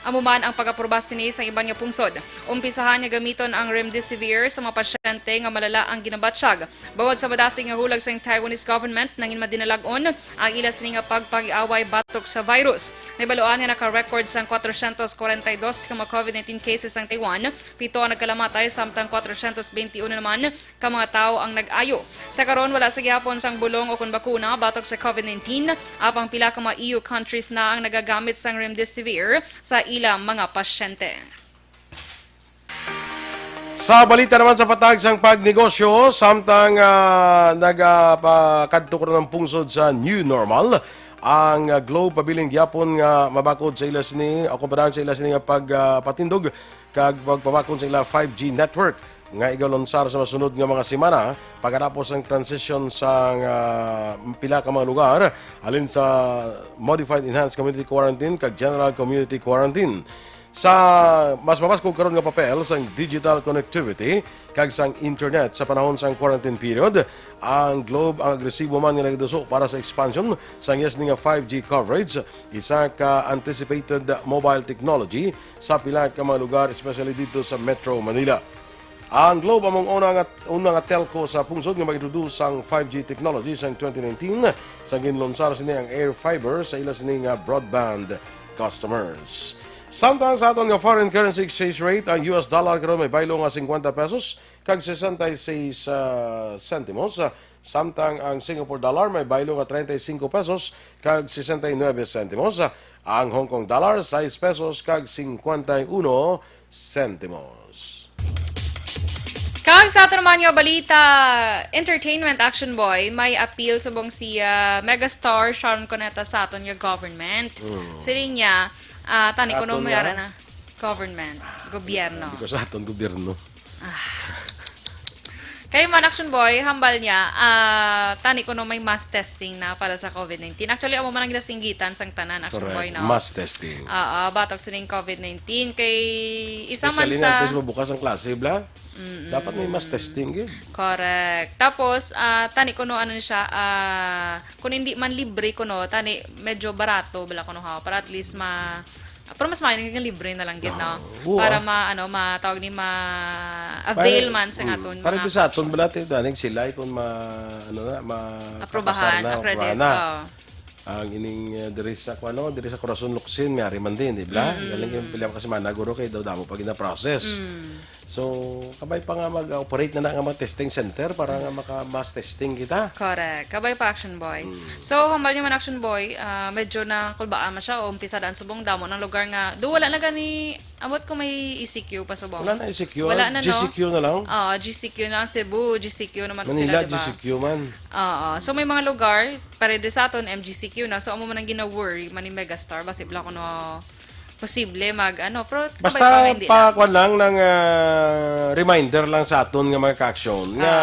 amuman ang pag-aproba sini sa ibang nga pungsod. Umpisahan nga gamiton ang Remdesivir sa mga pasyente nga malala ang ginabatsyag. Bawod sa madasig nga hulag sa Taiwanese government nangin madinalagon ang ila sini nga pagpag-away batok sa virus. Nabaluan nga naka-record sang 442 ka mga COVID-19 cases ang Taiwan, 7 ang nagkalamatay samtang 421 naman ka mga tao ang nag-ayo. Sa karon wala sa gihapon sang bulong o kun bakuna batok sa COVID-19, apang pila ka mga EU countries na ang nagagamit sang Remdesivir sa ilang mga pasyente. Sa balita naman sa patag sang pagnegosyo, samtang nagpakadto ko ng pungsod sa new normal, ang Globe pabiling gyapon nga mabakod sa ila sini o kumparahan sa ila sini nga pagpatindog kag pagpabakod sa ila 5G network nga igalonsar sa masunod nga mga semana pagkatapos ang transition sa pila ka mga lugar alin sa Modified Enhanced Community Quarantine kag General Community Quarantine. Sa mas mapaskog karon nga papel sang digital connectivity kag sang internet sa panahon sang quarantine period, ang Globe ang agresibo man nga nagduso para sa expansion sang yes nga 5G coverage, isa ka anticipated mobile technology sa pila ka mga lugar especially dito sa Metro Manila. Ang Globe among una nga telco sa pungsod nga mag-introduce ang 5G technology sang 2019 sa ginlonsar sini ang air fiber sa ila sini nga broadband customers. Samtang sa aton nga foreign currency exchange rate, ang US dollar karon may baylo nga 50 pesos kag 66 centimos. Samtang ang Singapore dollar may baylo nga 35 pesos kag 69 centimos. Ang Hong Kong dollar 6 pesos kag 51 centimos. Kag sa ato naman nga balita, entertainment action boy, may appeal sa bong si megastar Sharon Cuneta sa aton nga government. Sili niya, tani ko no mayara na government, gobyerno. Hindi ko sa aton gobyerno. Kay man action boy, hambal niya, tani ko no may mass testing na para sa COVID-19. Actually, amo man ang ginasinggitan sang tanan action boy, no? Mass testing. Batok sining COVID-19 kay isa man Especially sa natin bukas ang klase, bla? Dapat may mass testing, yun. correct. Tapos tani ko no ano siya, kung hindi man libre ko no, tani medyo barato bala ko no ha, para at least pero mas mainit nga libre na lang gid no. Para matawag ni avail man sa aton Para sa aton balate danig sila kung aprobahan, accredit. Ang ining diri sa Corazon Luksin may man din, di ba? Galing yung pila kasi managuro kay daw damo pag ina-process. So, kabay pa nga mag-operate na nga mga testing center para nga maka-mass testing kita. Correct. Kabay pa action boy. So, hambal niya man action boy, medyo na kulbaan man siya o umpisa daan subong damo ng lugar nga. Do wala na gani abot ko may ECQ pa subong. Wala na ECQ. Wala na, no? GCQ na lang. GCQ na Cebu, GCQ naman Manila, sila, diba? GCQ man. So may mga lugar, pare sa aton, MGCQ na. So amo man ang gina-worry, man ni Megastar, basi bla ko no posible pero basta pa lang ng reminder lang sa aton nga mga ka-aksyon nga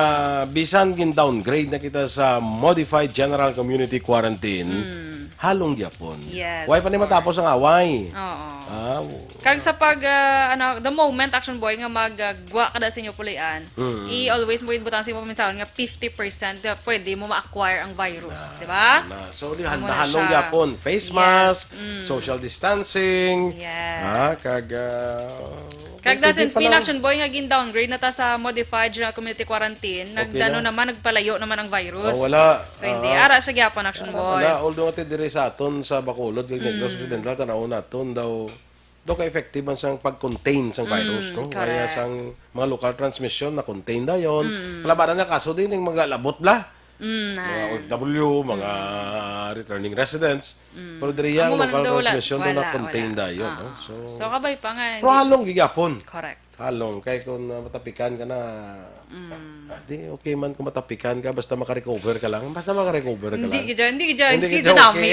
bisan gin downgrade na kita sa Modified General Community Quarantine, halong gyapon. Yes, Why pa ni matapos ang away? Kag sa the moment action boy nga magwa kada sa inyo pulian, i-always mo ibutan sa inyo paminsaon nga 50% pwede mo ma-acquire ang virus, di ba? So, halong gyapon. Face mask, social distancing, yes. Kag doesn't mean action boy nga gin-downgrade na ta sa Modified General Community Quarantine, nagpalayo naman ang virus. Wala. So, hindi. Ara sa gyapon action boy. Wala. Although ati dire sa aton sa Bacolod, kag Negros Occidental, tanaw naton daw ka-effective man sang pag-contain sang virus, no? Kaya sang mga local transmission na contain da yon. Kalabanan na kaso din ng mga labot bla. Mga OFW, mga returning residents. Pero dire yang local transmission na contain da yon, no? So kabay pa nga. Pero halong gigapon. Correct. Halong kay kung matapikan ka na di okay man kung matapikan ka basta makarecover ka lang. Basta makarecover ka lang. Hindi ka dami.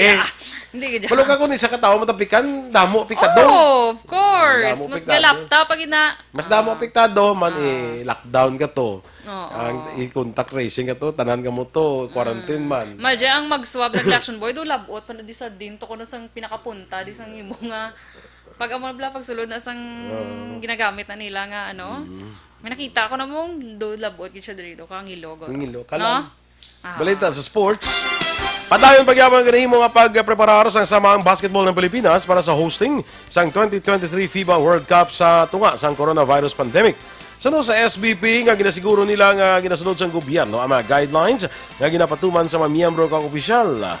Hindi ka dyan. Pero ka kung isa ka tao matapikan, damo apektado. Oh, of course. Mas galapta pag mas damo apektado man lockdown ka to. Ang i-contact tracing ka to, tanan ka mo to, quarantine man. Madya ang mag-swab nag-action boy, do labot pa na di sa din to ko na sang pinakapunta, di sang imo nga pag amo na pagsulod na sang ginagamit na nila nga may nakita ko na mong do labot gid siya dito kang ilogo. Ngilo kalam. Balita sa sports. Padayon pagyamang ganihimo nga pagpreparar sa samaang basketball ng Pilipinas para sa hosting sang 2023 FIBA World Cup sa tunga sang coronavirus pandemic. Suno sa SBP nga ginasiguro nila nga ginasunod sang gobyerno ang mga guidelines nga ginapatuman sa mga miyembro kang opisyal.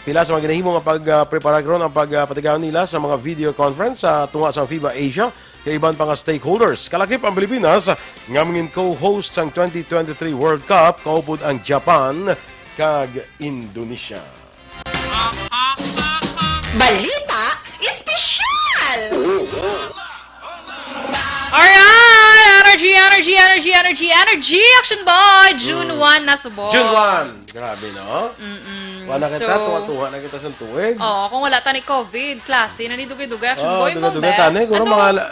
Pila sa mga ginahimo nga pagprepara karon ang pagpatigayon nila sa mga video conference sa tunga sa FIBA Asia kay iban pa nga stakeholders. Kalakip ang Pilipinas nga mangin co-host sang 2023 World Cup kaupod ang Japan kag Indonesia. Balita espesyal! Alright! Energy! Action boy! June 1 na subong. June 1. Grabe, no? Wala kita, So- tuwa-tuwa na kita sa tuwig. Oh, kung wala ta ni COVID, klase na ni dugay-dugay action boy mo, duga tani.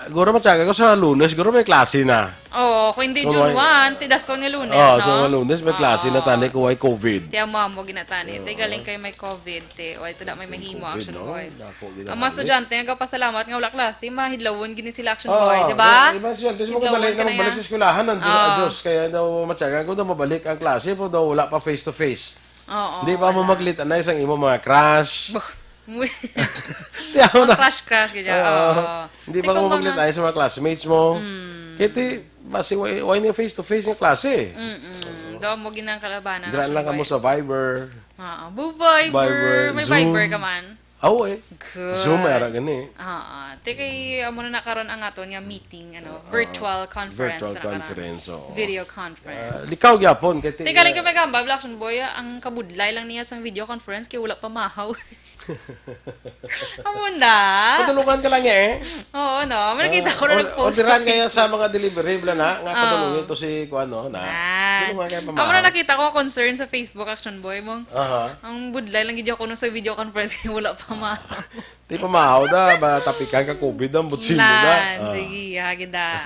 Guro matyaga ko sa Lunes, guro may klase na. Oh, kung hindi June 1, tidason ni Lunes, Oh, no? so mga Lunes may klase na tani ko ay COVID. Tiya mo ginatani. Te galing kay may COVID, te. O ito na may mahimo COVID, action no? boy. Dako, Ang mga estudyante nga pasalamat nga wala klase, mahidlawon gini sila action Oo, boy, di ba? Iba siya, kasi mo Hidlawon balik ka na na magbalik yan. sa eskwelahan, nandun na Diyos. Kaya daw matyaga ko daw mabalik ang klase, po daw wala pa face-to-face. Oo. Hindi pa mo maglita na isang imo mga crush. Di ako na. Crash ganyan. Oo. Hindi pa mo maglita sa mga classmates mo. Kiti, basi why na face-to-face yung klase? Daw mo ginang kalabanan. Diran lang ka mo sa Viber. Oo. Viber. Viber, May Zoom. Viber ka man. Oo eh. Good. Zoom may ara gani. Kay amo na nakaroon ang ato nga meeting, virtual conference. Virtual na karon. conference. Oo. Video conference. Likaw gyapon kiti. Teka lang kami gamba, Black Action Boy, ang kabudlay lang niya sa video conference kay wala pa mahaw. Amo na. Patulungan ka lang eh. Oo, no. May nakita ko na nag-post. Orderan kaya sa mga delivery bla na nga patulungin to si kuano na. Tulungan kaya Amo pamahaw. na nakita ko concern sa Facebook Action Boy mong. Aha. Ang budlay lang gid ako no sa video conference kay wala pa mahaw. Di pamahaw da ba tapikan ka COVID ang butsin mo da. Nan, sige, hagid da.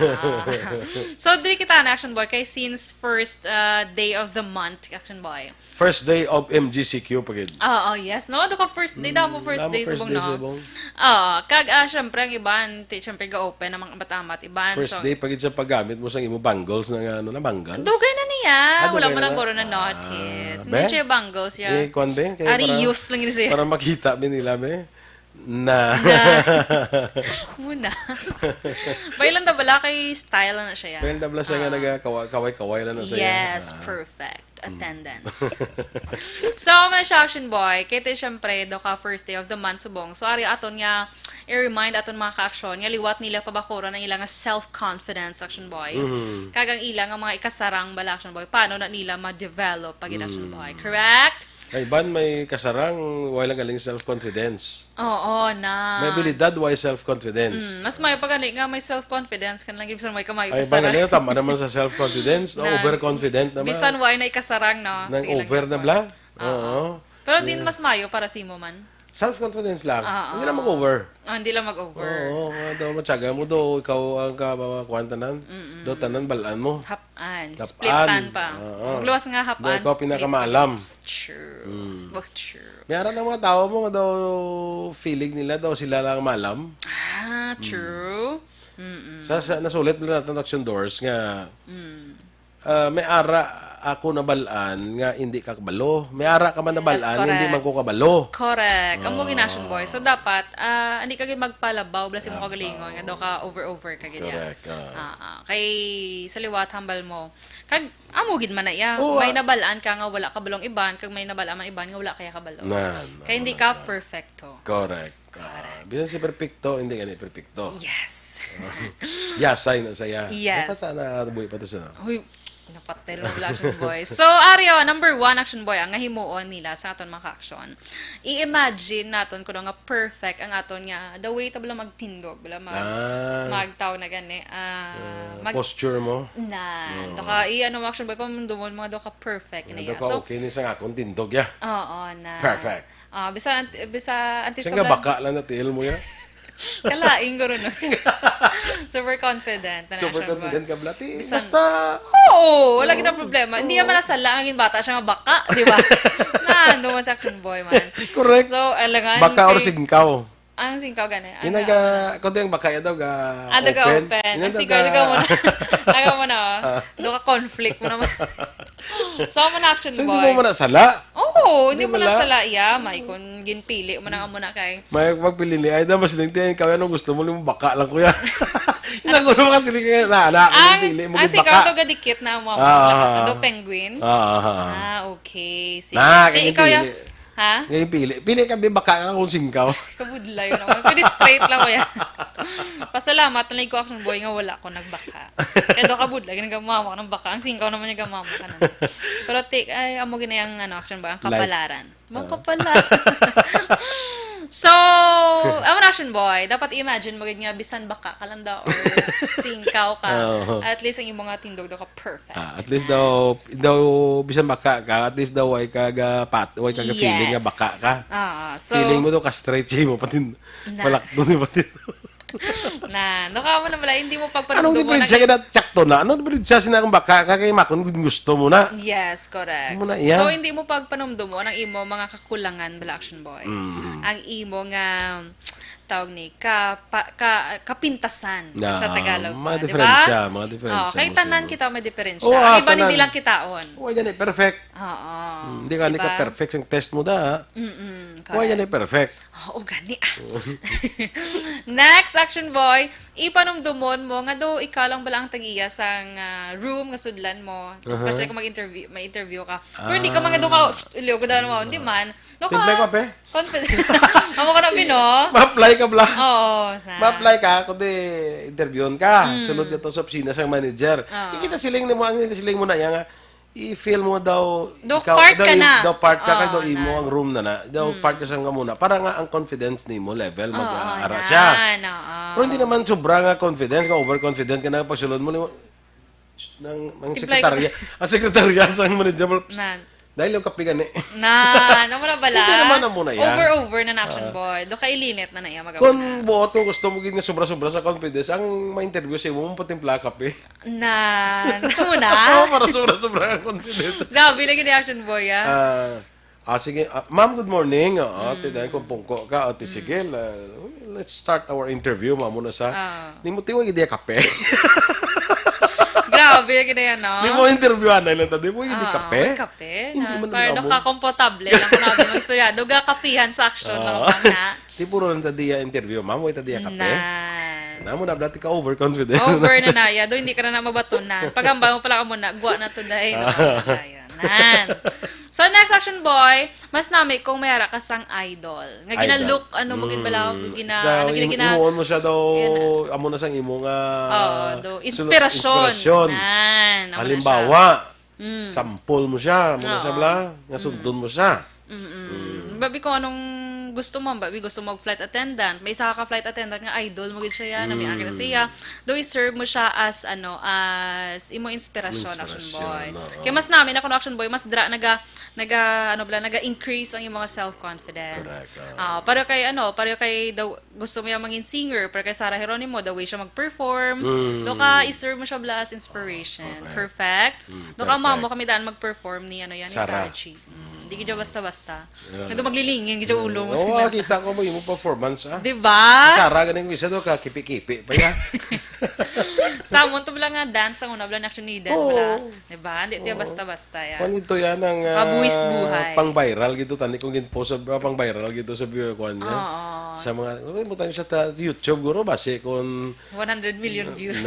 So, dili kita na Action Boy kay since first day of the month Action Boy. First day of MGCQ pagid. Yes. No, do ka first day daw mo first day First subong day no. subong. Kag syempre ang iban, syempre ga-open ang mga batamat iban. First So, day pagid sa paggamit mo sa imo bangles na ano na bangles. dugay na niya. dugay Wala man na lang ba? goro na notice. Be? Hindi siya bangles siya. Eh, kuan be? Arius lang yun siya. Para makita ba nila be? Na. Muna. Bailan da bala kay style na siya. Well, dabla siya nga nagkaway-kaway lang na siya. Yes, perfect. Attendance. So, mga Action Boy, kaya syempre, do ka first day of the month subong. So, ari aton nga, i-remind aton mga ka-aksyon, nga liwat nila pabakura ng ilang self-confidence, Action Boy. Kagang ilang ang mga ikasarang bala, Action Boy. Paano na nila ma-develop pag Action Boy. Correct? Ay, ban may kasarang wala galing self-confidence. Oo, na. May abilidad, why self-confidence? Mas may pagani nga may self-confidence kan lang ibsan may kamayo Ay, ban kasarang. galing, tama naman sa self-confidence. No? Na- Overconfident naman. Bisan why na ikasarang no. Nang Sige lang over yun na po. bla? Oo. Pero din mas mayo para si mo man. Self-confidence lang. Hindi lang mag-over. Hindi lang mag-over. Oo, daw matyaga mo daw, ikaw ang kuwantanan. Daw tanan, balaan mo. Hapan. Hapan. Splitan pa. Oo. Magluwas nga Daw hapan. ikaw pinakamaalam. True. True. May araw ng mga tao mo, daw feeling nila, daw sila lang malam. True. Nasulit mo natin ang Aksyon Doors nga, may ara ako nabalaan nga hindi ka kabalo. May ara ka man nabalaan, correct. hindi man ko kabalo. Correct. Ang mga Action Boy. So, dapat, hindi ka magpalabaw bala si mo kagalingon. Nga daw ka over ka ganyan. Correct. Kay sa liwat hambal mo. Kag amugid man na iya. Oo, May nabalaan ka nga wala kabalong iban. Kag may nabalaan man iban nga wala kaya kabalo. Kaya hindi ka perfecto. Correct. Bisan si perfecto, hindi ganit perfecto. Yes. Yasay na saya. Yes. Dapat na buhay pa to sa. Huy, napatel mo Action Boy. So, Aryo, number 1 Action Boy, ang ngahimuon nila sa aton mga action. I-imagine naton kuno nga perfect ang aton nga the way ta bala magtindog, bala magtaw na gani. Posture mo. To ka i-ano Action Boy pamundumon mga do ka perfect na Daw iya. ka So, okay ni sa akong tindog ya. oo na. Perfect. Bisa antis Siya nga baka lang na tiil mo ya. Kalaing guro no. Super confident na Super Action Boy. confident ka blati. Bisan- Basta Oo, wala kita problema. Hindi naman nasala ang bata siya nga baka, di ba? Nando man sa Action Boy man. correct. So, alangan Baka or sigkaw. Ang singkaw gani. Inaga konti ang baka ya daw ga Open. Ang singkaw muna. Aga mo na. Do ka conflict mo naman. So, man Action So, Boy. hindi mo man nasala. Oo, hindi mo Hindi mo nasala iya. May kung ginpili mo na nga muna kay. May magpili ni ay daw mas lintiyan ikaw anong gusto mo limo baka lang kuya. Inagulo mo kasi lintiyan na anak pili mo Ang gid singkaw baka. to gadikit na mo. Do penguin. Na, Okay. Sige. Eh, ikaw ya. pili. Ha? Ngayon pili ka baka ka kung singkaw. Kabudlay yun naman. Pwede straight lang ko yan. Pasalamat, nalay ko Action Boy nga wala ko nagbaka. Kaya do kabudlay, ginagamawa ko ng baka. Ang singkaw naman yung gamama ka na. Pero amo ginayang Action Boy, ang kapalaran. Mapapalaran. So, ang action boy, dapat i-imagine mo nga bisan baka kalanda or singkaw ka. At least ang imong nga tindog daw ka perfect. At least daw bisan baka ka, at least daw way kaga feeling nga baka ka. So, Feeling mo daw ka stretchy mo pati palakdo ni pati. naka mo na wala, hindi mo Anong pagpanumdum mo diferensya kaya tsakto na? Anong diferensya sinakang baka ka kay makon gusto mo na? Yes, correct. Muna yan. So, hindi mo pagpanumdum mo ng imo mga kakulangan bala action boy. Ang imo nga tawag ni kapintasan sa Tagalog. Mga Diba? diferensya, mga diferensya. Kay tanan kita may diferensya. Oo, Ang iba tanan. hindi lang kitaon. Huwag yan perfect. Oo. Hindi ka Diba? perfect yung test mo da. Huwag Correct. yan perfect. Oo, gani. Next, action boy, ipanumdumon mo nga do ikaw lang bala ang tagiya sa room nga sudlan mo. Especially kung may interview ka. Pero hindi ka mga do ka iliw ko daw mo, hindi man. No ka. Timplay ka, pe? Confident. Amo ka na bino. Ma-apply ka bla. Oo. Ma-apply ka, kundi interviewon ka. Sunod ka to sa opisina sa manager. Ikita siling mo, ang siling mo na yan nga, i-feel mo daw, Do part ka na. daw part ka, Oo, daw imo ang room na. Daw part ka sa nga muna. Para nga ang confidence ni mo level, mag-aara Oo, siya. oo. Pero hindi naman sobra nga confidence, ka overconfident ka na pagsulod mo, ng Timply ka. sekretarya. Ang sekretarya sa manager mo, Nan. dahil yung kapigan eh. Naman na bala. Hindi naman na muna yan. Over na action boy. Do ka ilinit na iya magawa Kung na. buot mo gusto mo gina sobra-sobra sa confidence, ang ma-interview sa mo patimpla ka pe. Naman na. Para sobra-sobra ang confidence. Grabe lagi ni action boy Sige. Ma'am, good morning. Tidahan kung pungko ka. Sige, let's start our interview. Ma'am, muna sa... Ni mo tiwag hindi kape. Grabe lagi na yan, no? Ni mo interviewan na ilang tadi mo hindi kape. Kape. Hindi man Para namo. ka komportable lang kung nabi mo istorya. Duga kapihan sa action lang bang na. Di puro lang tadi interview. Ma'am, way tadi kape. Namo na blati ka overconfident. Over na naya. Do hindi ka na mabatunan. Pagamba mo pala ka muna, guwa na to dahil. So, next action boy, mas nami kung mayara ka sang idol. Nga ginalook, ano mo ginbala, Imuon mo siya daw, amo na sang imo nga... do inspirasyon. Halimbawa, sampol mo siya, amo na siya bla, nga sundon mo siya. Babi ko anong gusto mo, babi gusto mo flight attendant. May isa ka flight attendant nga idol mo gid siya na may akin na siya. Do i-serve mo siya as as imo inspirasyon action boy. Kaya mas namin ako action boy, mas naga-increase ang imo mga self-confidence. Pareho kay daw gusto mo yung maging singer, pero kay Sarah Geronimo, the way siya mag-perform. Do ka i-serve mo siya bla as inspiration. Perfect. Do ka mo kami daan mag-perform ni ni Sarah Chi. Hindi ka basta-basta. Ito maglilingin, kita ulo mo Oo, sila. kita ko mo yung performance, Diba? Sara, ganun yung isa doon, kipi-kipi pa yan. Samon to bala nga dance ang una bala na action needed bala. Diba? Hindi ito basta-basta yan. Kung ito yan ang Kabuhis buhay. pang-viral gitu, tani kung ginpost sa pang-viral gitu sa kuan niya. Sa mga, butan sa YouTube, guro, base kung... 100 million views.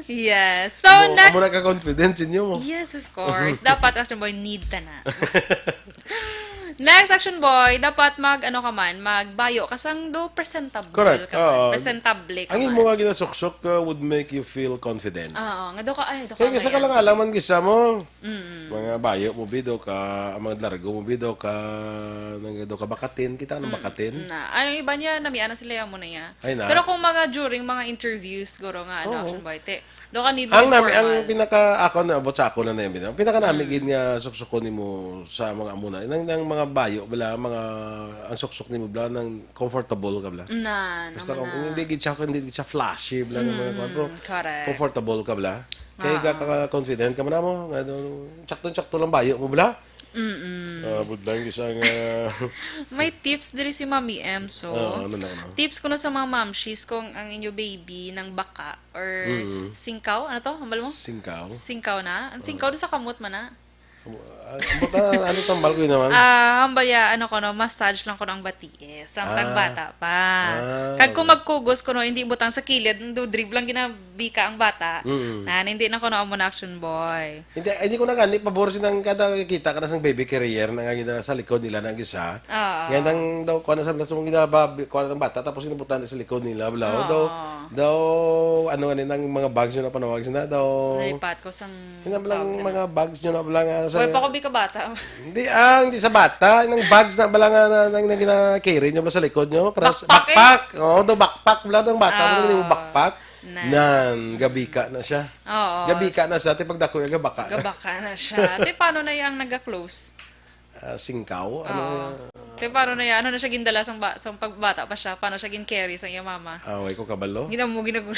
Yes. So, Amo next... na ka-confidence inyo mo. Yes, of course. Dapat action boy need ta na. Next action boy, dapat magbayo kasang do presentable Correct. ka man. Presentable ka Ang man. imo nga ginasuksok would make you feel confident. Oo, nga do ka Kaya kasi ka lang yan. alaman gisa mo. Mga bayo mo bido ka, mga largo mo bido ka, do ka bakatin, kita nang bakatin. Na, iba niya, namiana sila yan mo na yan. Ay, na. Pero kung during mga interviews, guro nga, action boy, do ka need Ang more ang formal. pinaka ako na abot sa ako na yan. Ang pinaka namin gid nga suksokon nimo sa mga amuna. Nang mga bayo bala ang suksok nimo bala nang comfortable ka bala. Basta naman hindi gid siya flashy bala ng mga pero correct. comfortable ka bala. Kaya ka confident ka man mo. Sakto lang bayo mo bala. Budlang isang May tips diri si Mami M. So, ano. tips ko na sa mga mamshis kung ang inyo baby ng baka or singkaw. Ano to? Hambal mo? singkaw. Singkaw na? Ang singkaw doon sa kamot man na. Ano tambal ko yun naman? Hambaya, massage lang ko ng batis. Samtang bata pa. Kag kung magkugos ko hindi butang sa kilid, do dribble lang ginabika ang bata. Hindi na ko amo na action boy. Hindi ko na gani pabor sinang kada kita kada sang baby carrier na nga sa likod nila nang isa. Ngandang daw ko na sa lasong ginaba ko ng bata tapos inubutan sa likod nila bla daw ano nang mga bags nyo na panawag sina daw. Nalipat ko sang Hinabalang mga bags nyo na bala nga Uy, pa ko ka bata. Hindi sa bata. Nang bags na bala nga na carry nyo ba sa likod nyo? Backpack eh? Backpack. Oo, backpack. Bala ng bata. Ah. Hindi mo backpack. Na. Nan, gabi ka na siya. Oo. Gabi ka na siya. Tipag dako yung gabaka. Gabaka na siya. Te, paano na yung nag-close? Singkaw. Ano? Te, paano na yan? Ano na siya gindala sa pagbata pa siya? Paano siya gin-carry sa iyong mama? Away ko kabalo. Ginagulo.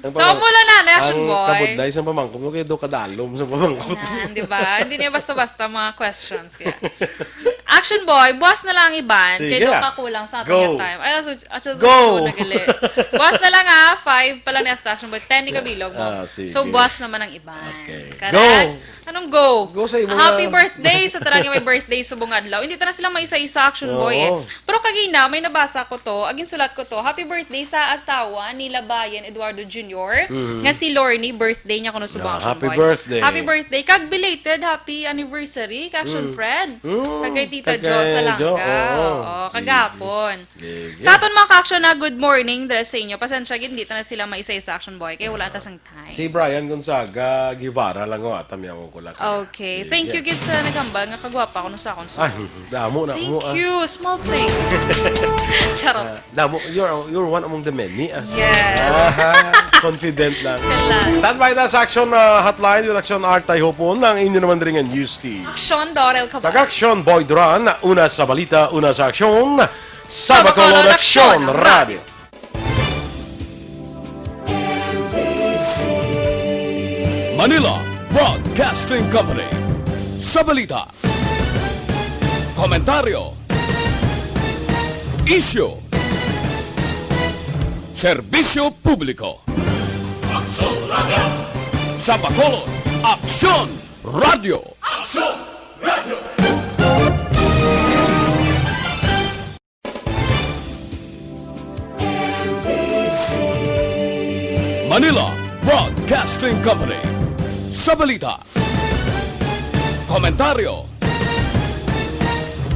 So, mula na, Action Ang Boy. kabudlay sa pamangkot mo, kaya do kadalom sa pamangkot. Yan, di ba? Hindi niya basta-basta mga questions. Kaya. Action Boy, buwas na lang iban. Sige. Kaya doon ka kulang sa ating Go. time. Ay, Go. nagali. Buwas na lang ha. 5 pa lang ni Action Boy. 10 ni kabilog mo. Sige. So, buwas naman ang iban. Okay. Correct? Go. Anong go? Go sa imo Happy na. birthday sa tarang may birthday subong adlaw. Hindi ta na sila maisa-isa Action Boy eh. Oo. Pero kagina, may nabasa ko to. Agin sulat ko to. Happy birthday sa asawa ni Labayan Eduardo Jr. Nga si Lorne, birthday niya kuno subong Action happy Boy. birthday. Happy birthday. Kag belated happy anniversary kag Action Fred. Kagay Tita Jo Kagay sa Jo, langga. oo. Oo, kagapon. Sige. Sa aton mga ka-action na good morning dahil sa inyo. Pasensya gid dito na sila maisa-isa Action Boy kay wala ta sang time. Si Brian Gonzaga Guevara lang o atam yung ko lang. Okay. Thank you gid sa nagambal nga kagwapa kuno sa akon. Ay, damo na mo. Thank you. Small thing. Charot. Damo, you're one among the many. Yes. Confident lang. Kalas. Stand by na sa Aksyon hotline with Aksyon Artay Hopon ng inyo naman rin ang news team. Aksyon, Dorel, Cabatu. Tag-Aksyon Boy Duran, una sa balita, una sa aksyon, sa Sa Bacolod Bacolod Aksyon Aksyon Radio. Manila Broadcasting Company. Sa balita, komentaryo, isyu, serbisyo publiko. Sa Bacolod, Aksyon Radio. Manila Broadcasting Company. Sa balita, komentaryo,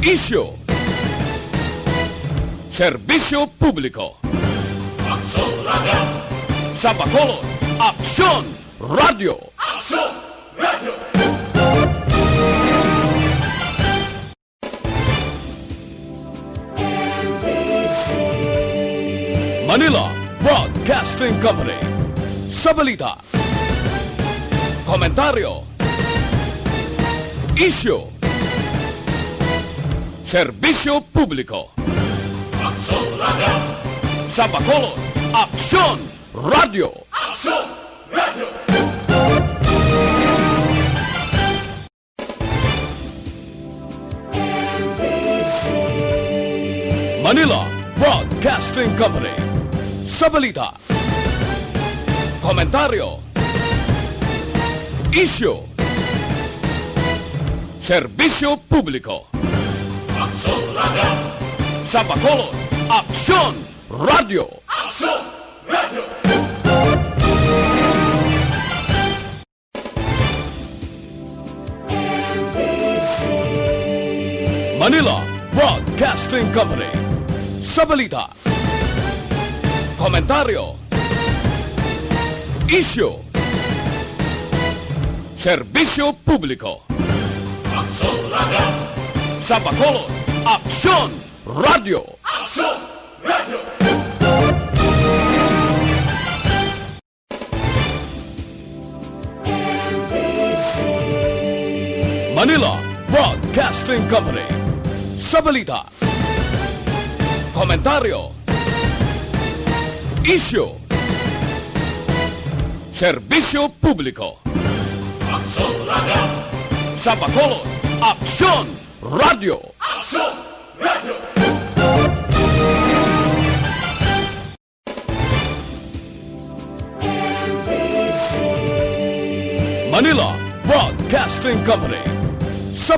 isyu, serbisyo publiko. Sa Bacolod, Aksyon Radio. Manila Broadcasting Company. Sa balita, komentaryo, isyu, serbisyo publiko. Sa Bacolod, Aksyon Radio. Manila Broadcasting Company. Sa balita, komentaryo, isyu, serbisyo publiko. Sa Bacolod, Aksyon Radio. Manila Broadcasting Company. Sa balita, komentaryo, isyu, serbisyo publiko. Sa Bacolod, Aksyon Radio. Manila Broadcasting Company. Sa balita, komentaryo, isyu, serbisyo publiko. Sa Bacolod, Aksyon Radio. Manila Broadcasting Company.